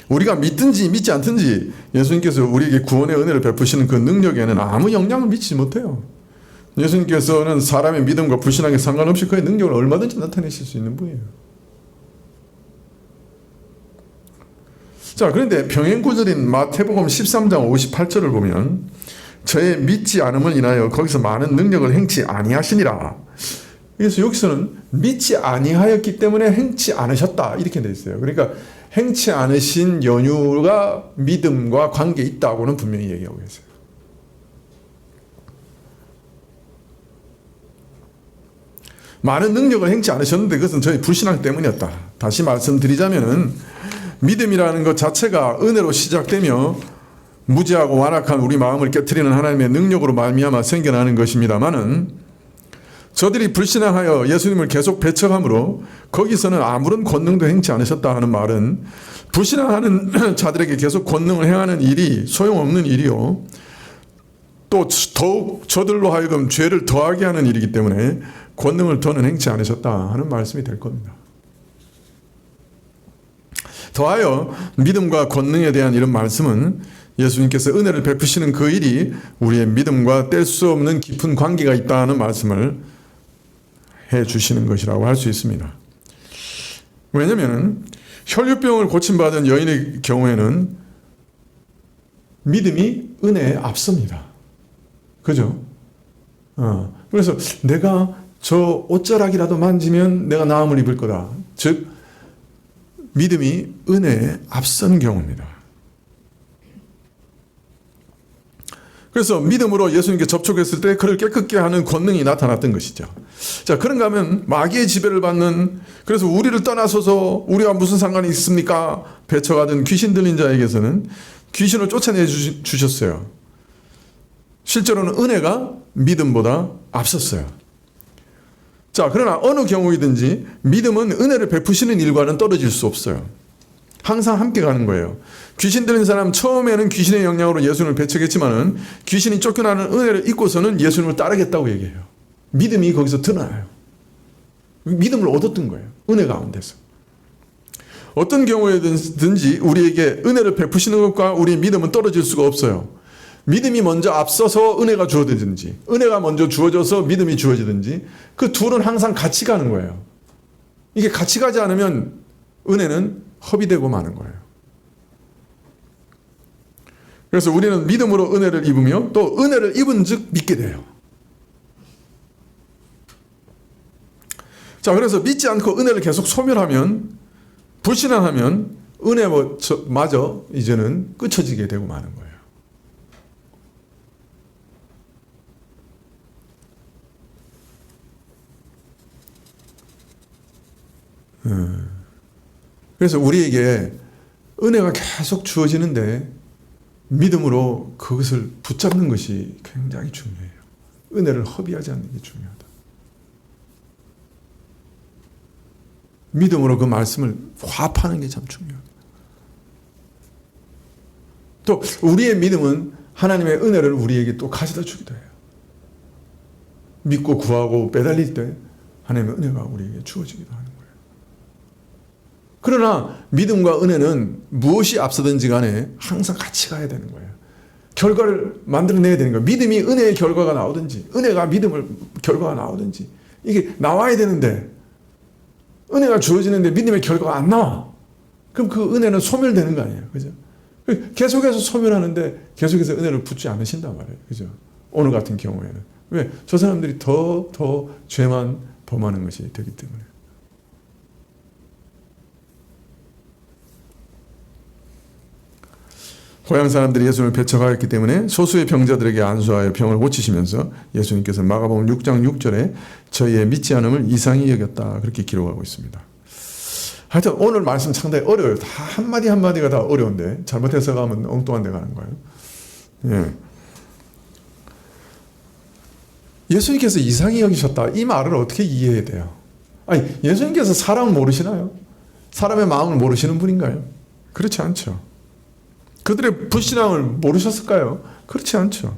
우리가 믿든지 믿지 않든지 예수님께서 우리에게 구원의 은혜를 베푸시는 그 능력에는 아무 영향을 미치지 못해요. 예수님께서는 사람의 믿음과 불신앙에 상관없이 그의 능력을 얼마든지 나타내실 수 있는 분이에요. 자, 그런데 병행구절인 마태복음 13장 58절을 보면 저의 믿지 않음을 인하여 거기서 많은 능력을 행치 아니하시니라. 그래서 여기서는 믿지 아니하였기 때문에 행치 않으셨다 이렇게 되어 있어요. 그러니까 행치 않으신 연유가 믿음과 관계 있다고는 분명히 얘기하고 계세요. 많은 능력을 행치 않으셨는데 그것은 저희 불신앙 때문이었다. 다시 말씀드리자면은 믿음이라는 것 자체가 은혜로 시작되며 무지하고 완악한 우리 마음을 깨트리는 하나님의 능력으로 말미암아 생겨나는 것입니다마는 저들이 불신앙하여 예수님을 계속 배척함으로 거기서는 아무런 권능도 행치 않으셨다 하는 말은 불신앙하는 자들에게 계속 권능을 행하는 일이 소용없는 일이요. 또 더욱 저들로 하여금 죄를 더하게 하는 일이기 때문에 권능을 더는 행치 않으셨다 하는 말씀이 될 겁니다. 더하여 믿음과 권능에 대한 이런 말씀은 예수님께서 은혜를 베푸시는 그 일이 우리의 믿음과 뗄 수 없는 깊은 관계가 있다는 말씀을 해 주시는 것이라고 할 수 있습니다. 왜냐하면 혈류병을 고침받은 여인의 경우에는 믿음이 은혜에 앞섭니다. 그죠? 그래서 내가 저 옷자락이라도 만지면 내가 나음을 입을 거다. 즉 믿음이 은혜에 앞선 경우입니다. 그래서 믿음으로 예수님께 접촉했을 때 그를 깨끗게 하는 권능이 나타났던 것이죠. 자, 그런가 하면 마귀의 지배를 받는, 그래서 우리를 떠나서서 우리가 무슨 상관이 있습니까? 배척하던 귀신 들린 자에게서는 귀신을 쫓아내 주셨어요. 실제로는 은혜가 믿음보다 앞섰어요. 자, 그러나 어느 경우이든지 믿음은 은혜를 베푸시는 일과는 떨어질 수 없어요. 항상 함께 가는 거예요. 귀신 들린 사람 처음에는 귀신의 영향으로 예수님을 배척했지만은 귀신이 쫓겨나는 은혜를 잊고서는 예수님을 따르겠다고 얘기해요. 믿음이 거기서 드러나요. 믿음을 얻었던 거예요. 은혜 가운데서. 어떤 경우에든지 우리에게 은혜를 베푸시는 것과 우리의 믿음은 떨어질 수가 없어요. 믿음이 먼저 앞서서 은혜가 주어지든지 은혜가 먼저 주어져서 믿음이 주어지든지 그 둘은 항상 같이 가는 거예요. 이게 같이 가지 않으면 은혜는 허비되고 마는 거예요. 그래서 우리는 믿음으로 은혜를 입으며 또 은혜를 입은 즉 믿게 돼요. 자, 그래서 믿지 않고 은혜를 계속 소멸하면 불신앙하면 은혜마저 이제는 끊어지게 되고 마는 거예요. 그래서 우리에게 은혜가 계속 주어지는데 믿음으로 그것을 붙잡는 것이 굉장히 중요해요. 은혜를 허비하지 않는 게 중요하다. 믿음으로 그 말씀을 화합하는 게 참 중요해요. 또 우리의 믿음은 하나님의 은혜를 우리에게 또 가져다 주기도 해요. 믿고 구하고 빼달릴 때 하나님의 은혜가 우리에게 주어지기도 하는 거예요. 그러나 믿음과 은혜는 무엇이 앞서든지 간에 항상 같이 가야 되는 거예요. 결과를 만들어내야 되는 거예요. 믿음이 은혜의 결과가 나오든지 은혜가 믿음의 결과가 나오든지 이게 나와야 되는데 은혜가 주어지는데 믿음의 결과가 안 나와. 그럼 그 은혜는 소멸되는 거 아니에요. 그죠? 계속해서 소멸하는데 계속해서 은혜를 붙지 않으신단 말이에요. 그죠? 오늘 같은 경우에는. 왜? 저 사람들이 더 죄만 범하는 것이 되기 때문에. 고향 사람들이 예수님을 배척하였기 때문에 소수의 병자들에게 안수하여 병을 고치시면서 예수님께서 마가복음 6장 6절에 저희의 믿지 않음을 이상히 여겼다 그렇게 기록하고 있습니다. 하여튼 오늘 말씀 상당히 어려워요. 다 한마디 한마디가 다 어려운데 잘못해서 가면 엉뚱한 데 가는 거예요. 예. 예수님께서 이상히 여기셨다. 이 말을 어떻게 이해해야 돼요? 아니, 예수님께서 사람을 모르시나요? 사람의 마음을 모르시는 분인가요? 그렇지 않죠. 그들의 불신앙을 모르셨을까요? 그렇지 않죠.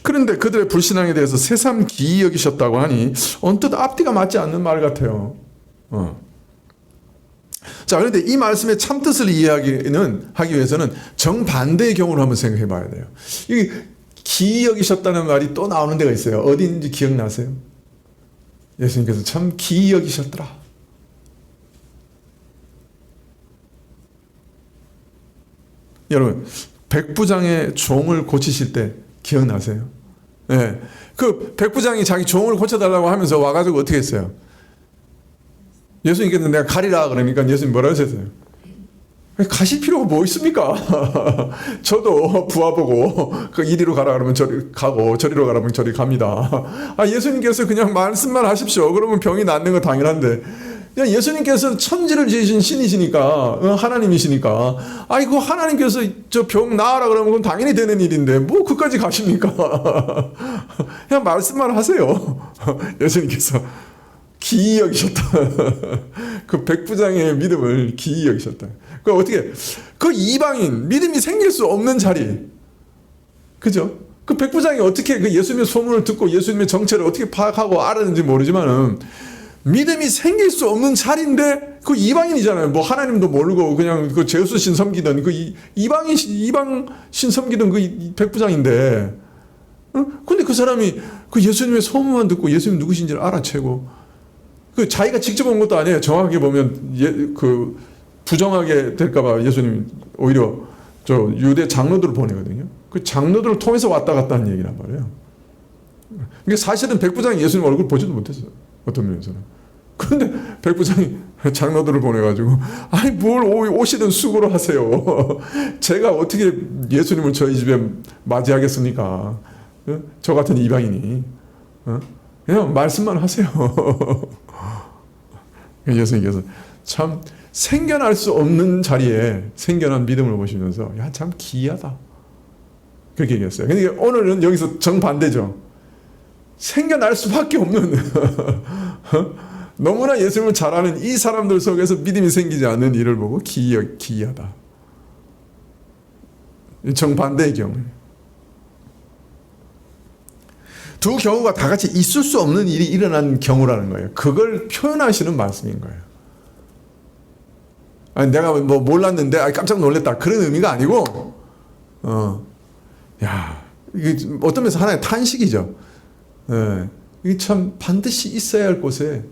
그런데 그들의 불신앙에 대해서 새삼 기이 여기셨다고 하니 언뜻 앞뒤가 맞지 않는 말 같아요. 자, 그런데 이 말씀의 참뜻을 하기 위해서는 정반대의 경우를 한번 생각해 봐야 돼요. 이 기이 여기셨다는 말이 또 나오는 데가 있어요. 어디인지 기억나세요? 예수님께서 참 기이 여기셨더라. 여러분, 백부장의 종을 고치실 때 기억나세요? 네. 그 백부장이 자기 종을 고쳐달라고 하면서 와가지고 어떻게 했어요? 예수님께서 내가 가리라 그러니까 예수님 뭐라 하셨어요? 가실 필요가 뭐 있습니까? 저도 부하 보고 그 이리로 가라 그러면 저리 가고 저리로 가라면 저리 갑니다. 예수님께서 그냥 말씀만 하십시오. 그러면 병이 낫는 거 당연한데 그냥 예수님께서 천지를 지으신 신이시니까 하나님이시니까 아이고 하나님께서 저 병 나으라 그러면 그건 당연히 되는 일인데 뭐 그까지 가십니까? 그냥 말씀만 하세요. 예수님께서 기이 여기셨다. 그 백부장의 믿음을 기이 여기셨다. 그 어떻게 그 이방인 믿음이 생길 수 없는 자리, 그죠? 그 백부장이 어떻게 그 예수님의 소문을 듣고 예수님의 정체를 어떻게 파악하고 알았는지 모르지만은 믿음이 생길 수 없는 자리인데 그 이방인이잖아요. 뭐 하나님도 모르고 그냥 그 제우스 신 섬기던 그 이방 신 섬기던 그 백부장인데, 근데 그 사람이 그 예수님의 소문만 듣고 예수님 누구신지를 알아채고 그 자기가 직접 온 것도 아니에요. 정확하게 보면 그 부정하게 될까봐 예수님 오히려 저 유대 장로들을 보내거든요. 그 장로들을 통해서 왔다 갔다 하는 얘기란 말이에요. 그러니까 사실은 백부장이 예수님 얼굴 보지도 못했어요. 어떤 면에서는. 그런데 백부장이 장로들을 보내가지고 아니 뭘 오시든 수고로 하세요. 제가 어떻게 예수님을 저희 집에 맞이하겠습니까? 저 같은 이방인이. 그냥 말씀만 하세요. 예수님께서 참 생겨날 수 없는 자리에 생겨난 믿음을 보시면서 야, 참 기이하다. 그렇게 얘기했어요. 근데 오늘은 여기서 정반대죠. 생겨날 수밖에 없는 너무나 예수님을 잘 아는 이 사람들 속에서 믿음이 생기지 않는 일을 보고 기이하다. 정반대의 경우. 두 경우가 다 같이 있을 수 없는 일이 일어난 경우라는 거예요. 그걸 표현하시는 말씀인 거예요. 아니, 내가 뭐 몰랐는데 깜짝 놀랐다. 그런 의미가 아니고, 이게 어떤 면에서 하나의 탄식이죠. 이게 참 반드시 있어야 할 곳에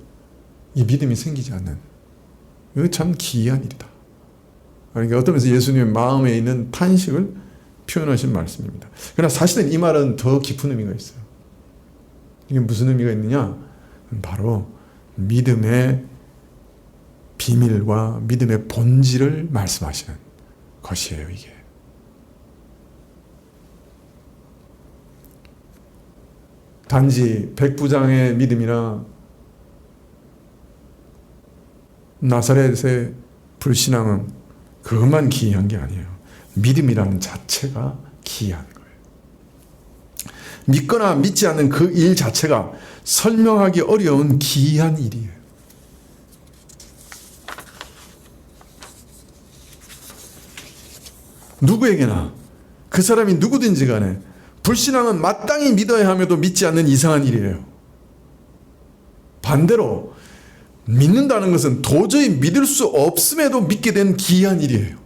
이 믿음이 생기지 않는. 이거 참 기이한 일이다. 그러니까 어떤 면에서 예수님의 마음에 있는 탄식을 표현하신 말씀입니다. 그러나 사실은 이 말은 더 깊은 의미가 있어요. 이게 무슨 의미가 있느냐? 바로 믿음의 비밀과 믿음의 본질을 말씀하시는 것이에요, 이게. 단지 백부장의 믿음이나 나사렛의 불신앙은 그것만 기이한 게 아니에요. 믿음이라는 자체가 기이한 거예요. 믿거나 믿지 않는 그 일 자체가 설명하기 어려운 기이한 일이에요. 누구에게나 그 사람이 누구든지 간에 불신앙은 마땅히 믿어야 함에도 믿지 않는 이상한 일이에요. 반대로 믿는다는 것은 도저히 믿을 수 없음에도 믿게 된 기이한 일이에요.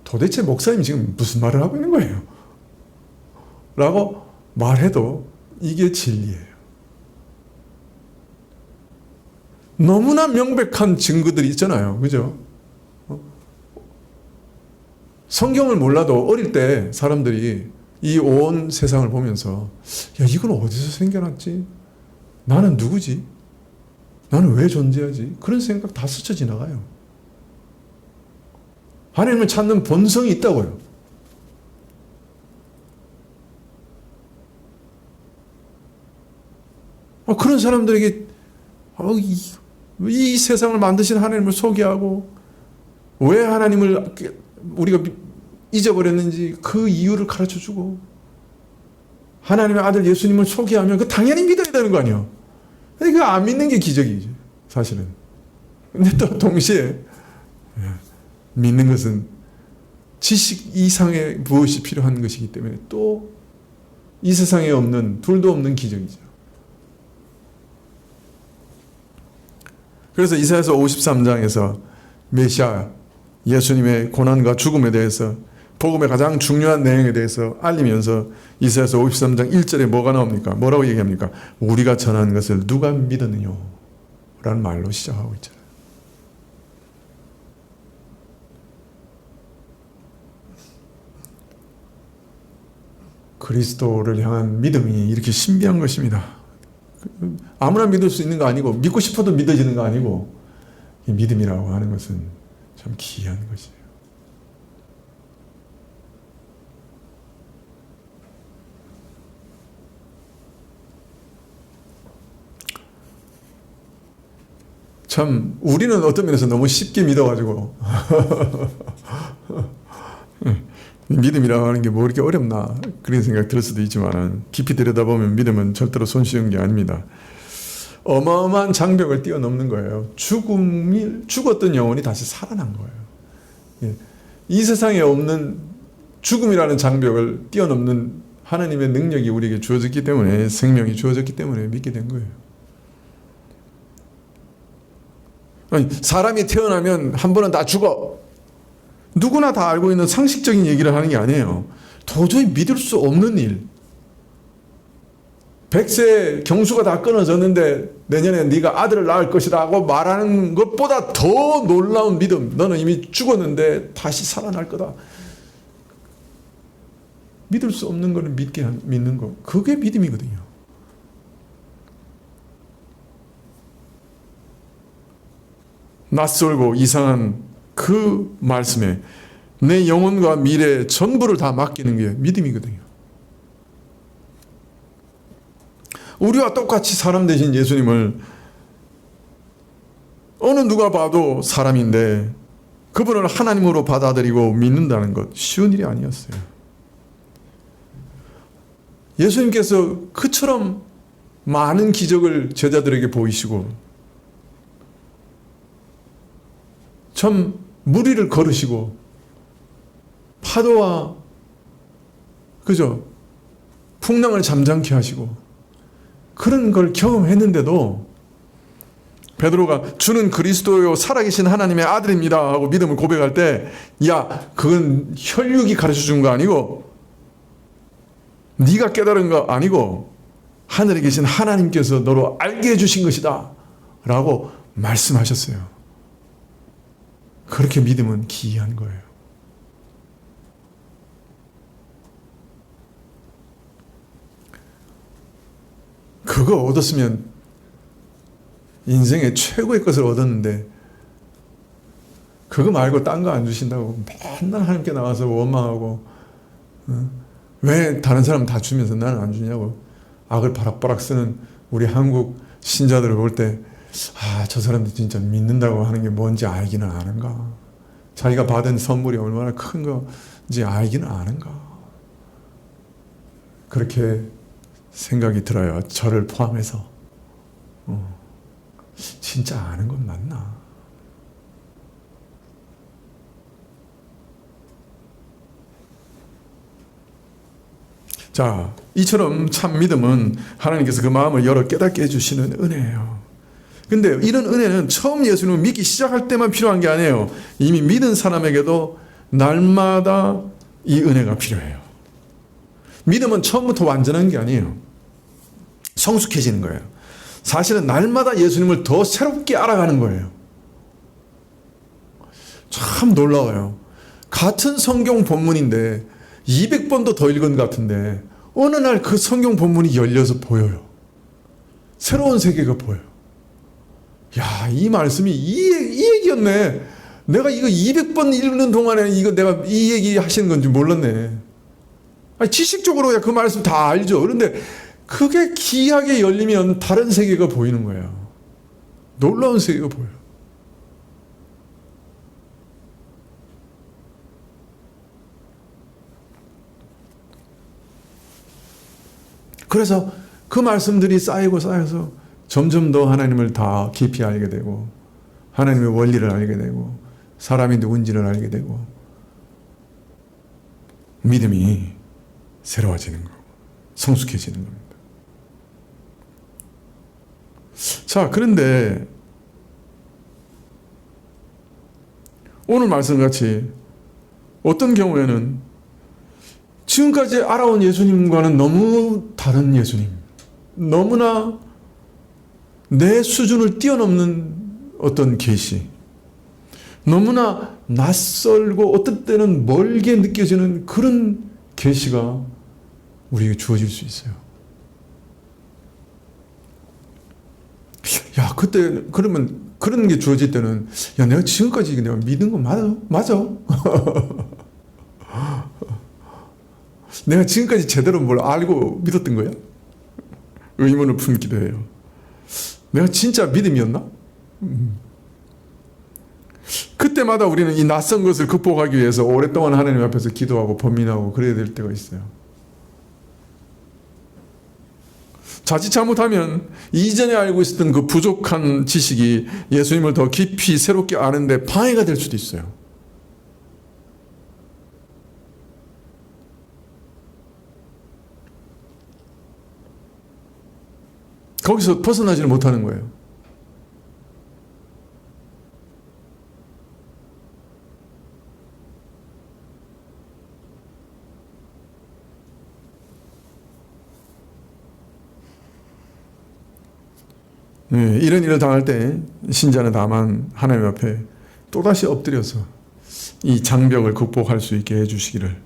도대체 목사님 지금 무슨 말을 하고 있는 거예요? 라고 말해도 이게 진리예요. 너무나 명백한 증거들이 있잖아요. 그죠? 성경을 몰라도 어릴 때 사람들이 이 온 세상을 보면서 야, 이건 어디서 생겨났지? 나는 누구지? 나는 왜 존재하지? 그런 생각 다 스쳐 지나가요. 하나님을 찾는 본성이 있다고요. 그런 사람들에게 이 세상을 만드신 하나님을 소개하고 왜 하나님을 우리가 잊어버렸는지 그 이유를 가르쳐주고 하나님의 아들 예수님을 소개하면 그 당연히 믿어야 되는 거 아니에요. 이거 안 믿는 게 기적이죠, 사실은. 근데 또 동시에 믿는 것은 지식 이상의 무엇이 필요한 것이기 때문에 또 이 세상에 없는, 둘도 없는 기적이죠. 그래서 이사야서 53장에서 메시아 예수님의 고난과 죽음에 대해서, 복음의 가장 중요한 내용에 대해서 알리면서 이사야서 53장 1절에 뭐가 나옵니까? 뭐라고 얘기합니까? 우리가 전하는 것을 누가 믿었느냐? 라는 말로 시작하고 있잖아요. 그리스도를 향한 믿음이 이렇게 신비한 것입니다. 아무나 믿을 수 있는 거 아니고, 믿고 싶어도 믿어지는 거 아니고, 이 믿음이라고 하는 것은 참 귀한 것이에요. 참 우리는 어떤 면에서 너무 쉽게 믿어가지고 믿음이라고 하는 게 뭐 이렇게 어렵나 그런 생각 들 수도 있지만, 깊이 들여다보면 믿음은 절대로 손쉬운 게 아닙니다. 어마어마한 장벽을 뛰어넘는 거예요. 죽었던 영혼이 다시 살아난 거예요. 이 세상에 없는 죽음이라는 장벽을 뛰어넘는 하나님의 능력이 우리에게 주어졌기 때문에, 생명이 주어졌기 때문에 믿게 된 거예요. 아니, 사람이 태어나면 한 번은 다 죽어. 누구나 다 알고 있는 상식적인 얘기를 하는 게 아니에요. 도저히 믿을 수 없는 일. 100세 경수가 다 끊어졌는데 내년에 네가 아들을 낳을 것이다 하고 말하는 것보다 더 놀라운 믿음. 너는 이미 죽었는데 다시 살아날 거다. 믿을 수 없는 거는 믿는 거. 그게 믿음이거든요. 낯설고 이상한 그 말씀에 내 영혼과 미래 전부를 다 맡기는 게 믿음이거든요. 우리와 똑같이 사람 되신 예수님을 어느 누가 봐도 사람인데 그분을 하나님으로 받아들이고 믿는다는 것 쉬운 일이 아니었어요. 예수님께서 그처럼 많은 기적을 제자들에게 보이시고 참 물 위를 걸으시고 파도와 그죠? 풍랑을 잠잠케 하시고 그런 걸 경험했는데도 베드로가 주는 그리스도요 살아계신 하나님의 아들입니다 하고 믿음을 고백할 때, 야 그건 혈육이 가르쳐 준 거 아니고 네가 깨달은 거 아니고 하늘에 계신 하나님께서 너로 알게 해주신 것이다 라고 말씀하셨어요. 그렇게 믿음은 기이한 거예요. 그거 얻었으면 인생의 최고의 것을 얻었는데 그거 말고 딴 거 안 주신다고 맨날 하나님께 나와서 원망하고 왜 다른 사람 다 주면서 나는 안 주냐고 악을 바락바락 쓰는 우리 한국 신자들을 볼 때 저 사람들 진짜 믿는다고 하는 게 뭔지 알기는 아는가, 자기가 받은 선물이 얼마나 큰 건지 알기는 아는가, 그렇게 생각이 들어요. 저를 포함해서. 진짜 아는 건 맞나? 자, 이처럼 참 믿음은 하나님께서 그 마음을 열어 깨닫게 해주시는 은혜예요. 근데 이런 은혜는 처음 예수님을 믿기 시작할 때만 필요한 게 아니에요. 이미 믿은 사람에게도 날마다 이 은혜가 필요해요. 믿음은 처음부터 완전한 게 아니에요. 성숙해지는 거예요. 사실은 날마다 예수님을 더 새롭게 알아가는 거예요. 참 놀라워요. 같은 성경 본문인데 200번도 더 읽은 것 같은데 어느 날 그 성경 본문이 열려서 보여요. 새로운 세계가 보여요. 야, 이 말씀이 이 얘기였네. 내가 이거 200번 읽는 동안에 이거 내가 이 얘기 하시는 건지 몰랐네. 아니, 지식적으로 그 말씀 다 알죠. 그런데 그게 기이하게 열리면 다른 세계가 보이는 거예요. 놀라운 세계가 보여요. 그래서 그 말씀들이 쌓이고 쌓여서 점점 더 하나님을 더 깊이 알게 되고 하나님의 원리를 알게 되고 사람이 누군지를 알게 되고 믿음이 새로워지는 거고 성숙해지는 겁니다. 자, 그런데 오늘 말씀같이 어떤 경우에는 지금까지 알아온 예수님과는 너무 다른 예수님, 너무나 내 수준을 뛰어넘는 어떤 계시, 너무나 낯설고 어떤 때는 멀게 느껴지는 그런 계시가 우리에게 주어질 수 있어요. 야, 그때 그러면 그런 게 주어질 때는 야, 내가 지금까지 내가 믿은 거 맞아? 내가 지금까지 제대로 뭘 알고 믿었던 거야? 의문을 품기도 해요. 내가 진짜 믿음이었나? 그때마다 우리는 이 낯선 것을 극복하기 위해서 오랫동안 하나님 앞에서 기도하고 범민하고 그래야 될 때가 있어요. 자칫 잘못하면 이전에 알고 있었던 그 부족한 지식이 예수님을 더 깊이 새롭게 아는데 방해가 될 수도 있어요. 거기서 벗어나지를 못하는 거예요. 네, 이런 일을 당할 때 신자는 다만 하나님 앞에 또다시 엎드려서 이 장벽을 극복할 수 있게 해주시기를,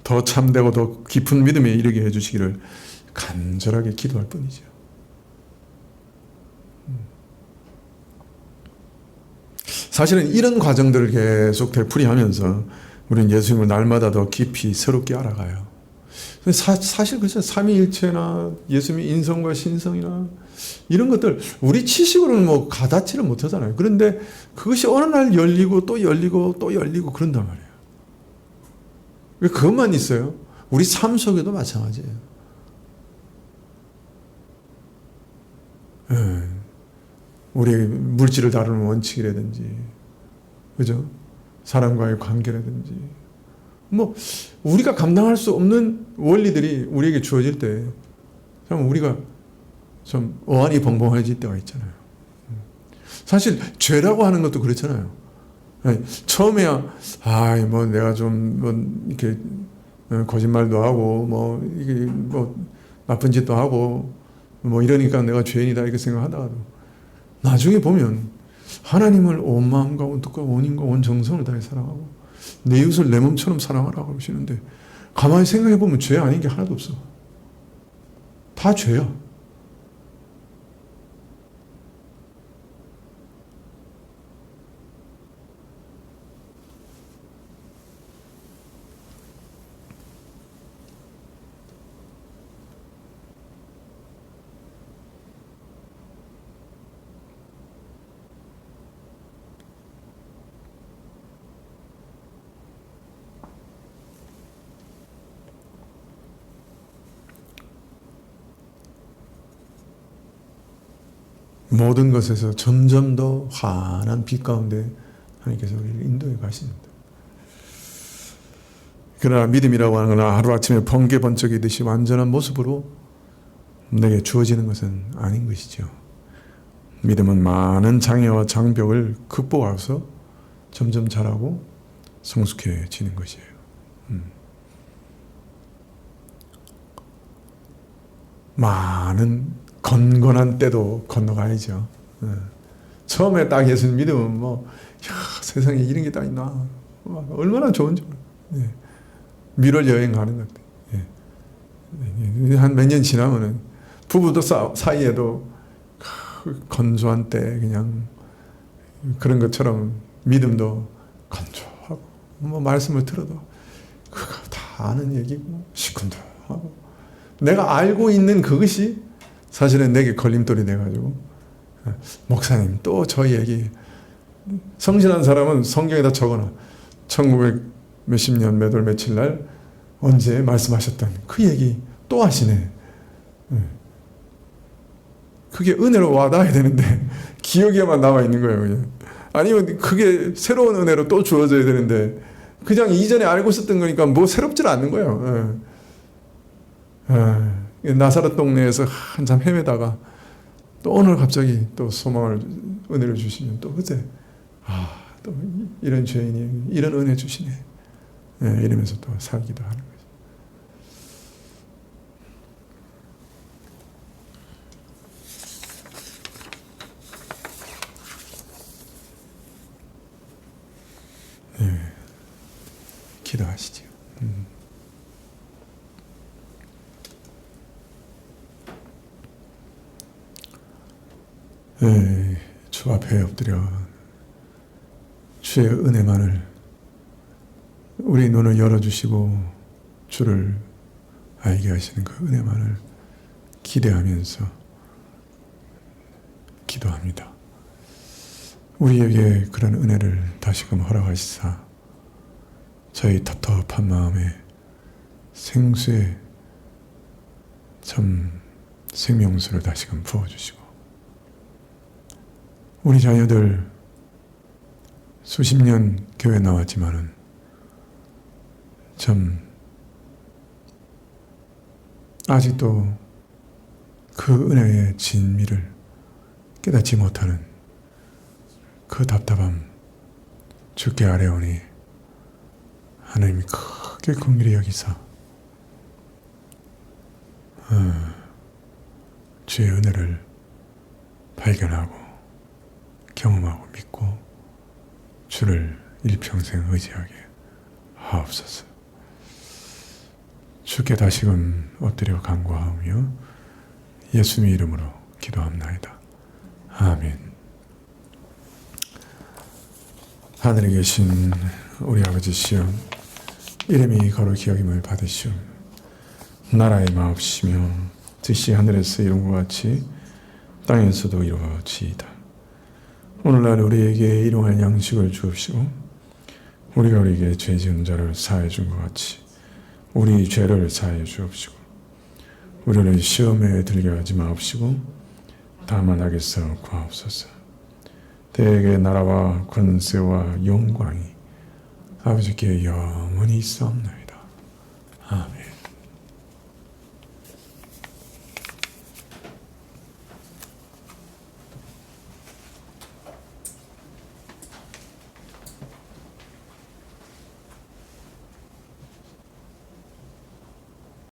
더 참되고 더 깊은 믿음에 이르게 해주시기를 간절하게 기도할 뿐이죠. 사실은 이런 과정들을 계속 되풀이하면서 우리는 예수님을 날마다 더 깊이 새롭게 알아가요. 사실 그렇죠. 삼위일체나 예수님의 인성과 신성이나 이런 것들 우리 지식으로는 뭐 가닿지를 못하잖아요. 그런데 그것이 어느 날 열리고 또 열리고 또 열리고 그런단 말이에요. 왜 그것만 있어요? 우리 삶 속에도 마찬가지예요. 우리의 물질을 다루는 원칙이라든지, 그죠? 사람과의 관계라든지, 뭐 우리가 감당할 수 없는 원리들이 우리에게 주어질 때 참 우리가 좀 어안이 벙벙해질 때가 있잖아요. 사실 죄라고 하는 것도 그렇잖아요. 처음에야 뭐 내가 좀 뭐 이렇게 거짓말도 하고 뭐 이게 뭐 나쁜 짓도 하고 뭐 이러니까 내가 죄인이다 이렇게 생각하다가도 나중에 보면 하나님을 온 마음과 온 뜻과 온 힘과 온 정성을 다해 사랑하고 내 이웃을 내 몸처럼 사랑하라고 그러시는데 가만히 생각해 보면 죄 아닌 게 하나도 없어. 다 죄야. 모든 것에서 점점 더 환한 빛 가운데 하나님께서 우리를 인도해 가십니다. 그러나 믿음이라고 하는 건 하루아침에 번개 번쩍이듯이 완전한 모습으로 내게 주어지는 것은 아닌 것이죠. 믿음은 많은 장애와 장벽을 극복해서 점점 자라고 성숙해지는 것이에요. 많은 건건한 때도 건너가야죠. 처음에 딱 예수님 믿으면 뭐 세상에 이런 게 다 있나 얼마나 좋은지 미럴 여행 가는 것 같아요. 한 몇 년 지나면은 부부도 사이에도 건조한 때 그냥 그런 것처럼 믿음도 건조하고 뭐 말씀을 들어도 그거 다 아는 얘기고 시큰둥하고 내가 알고 있는 그것이 사실은 내게 걸림돌이 돼가지고 목사님 또 저희 얘기 성실한 사람은 성경에다 적어놔 1900 몇십 년 몇 월 며칠 날 언제 말씀하셨던 그 얘기 또 하시네. 그게 은혜로 와닿아야 되는데 기억에만 남아 있는 거예요. 그냥. 아니면 그게 새로운 은혜로 또 주어져야 되는데 그냥 이전에 알고 있었던 거니까 뭐 새롭지 않는 거예요. 나사렛 동네에서 한참 헤매다가 또 오늘 갑자기 또 소망을 은혜를 주시면 또 그때 또 이런 죄인이 이런 은혜 주시네. 이러면서 또 살기도 하는 거죠. 기도하시죠. 주 앞에 엎드려 주의 은혜만을 우리 눈을 열어주시고 주를 알게 하시는 그 은혜만을 기대하면서 기도합니다. 우리에게 그런 은혜를 다시금 허락하시사 저희 텁텁한 마음에 생수의 참 생명수를 다시금 부어주시고 우리 자녀들 수십 년 교회 나왔지만은 참 아직도 그 은혜의 진미를 깨닫지 못하는 그 답답함 주께 아뢰오니 하나님이 크게 긍휼히 여기사 주의 은혜를 발견하고 경험하고 믿고 주를 일평생 의지하게 하옵소서. 주께 다시금 엎드려 간구하오며 예수님의 이름으로 기도합나이다. 아멘. 하늘에 계신 우리 아버지시여, 이름이 거룩히 여김을 받으시오. 나라의 마옵시며 뜻이 하늘에서 이룬 것 같이 땅에서도 이루어지이다. 오늘날 우리에게 일용할 양식을 주옵시고 우리가 우리에게 죄 지은 자를 사하여 준 것 같이 우리 죄를 사하여 주옵시고 우리를 시험에 들게 하지 마옵시고 다만 악에서 구하옵소서. 대개 나라와 권세와 영광이 아버지께 영원히 있사옵나이다. 아멘.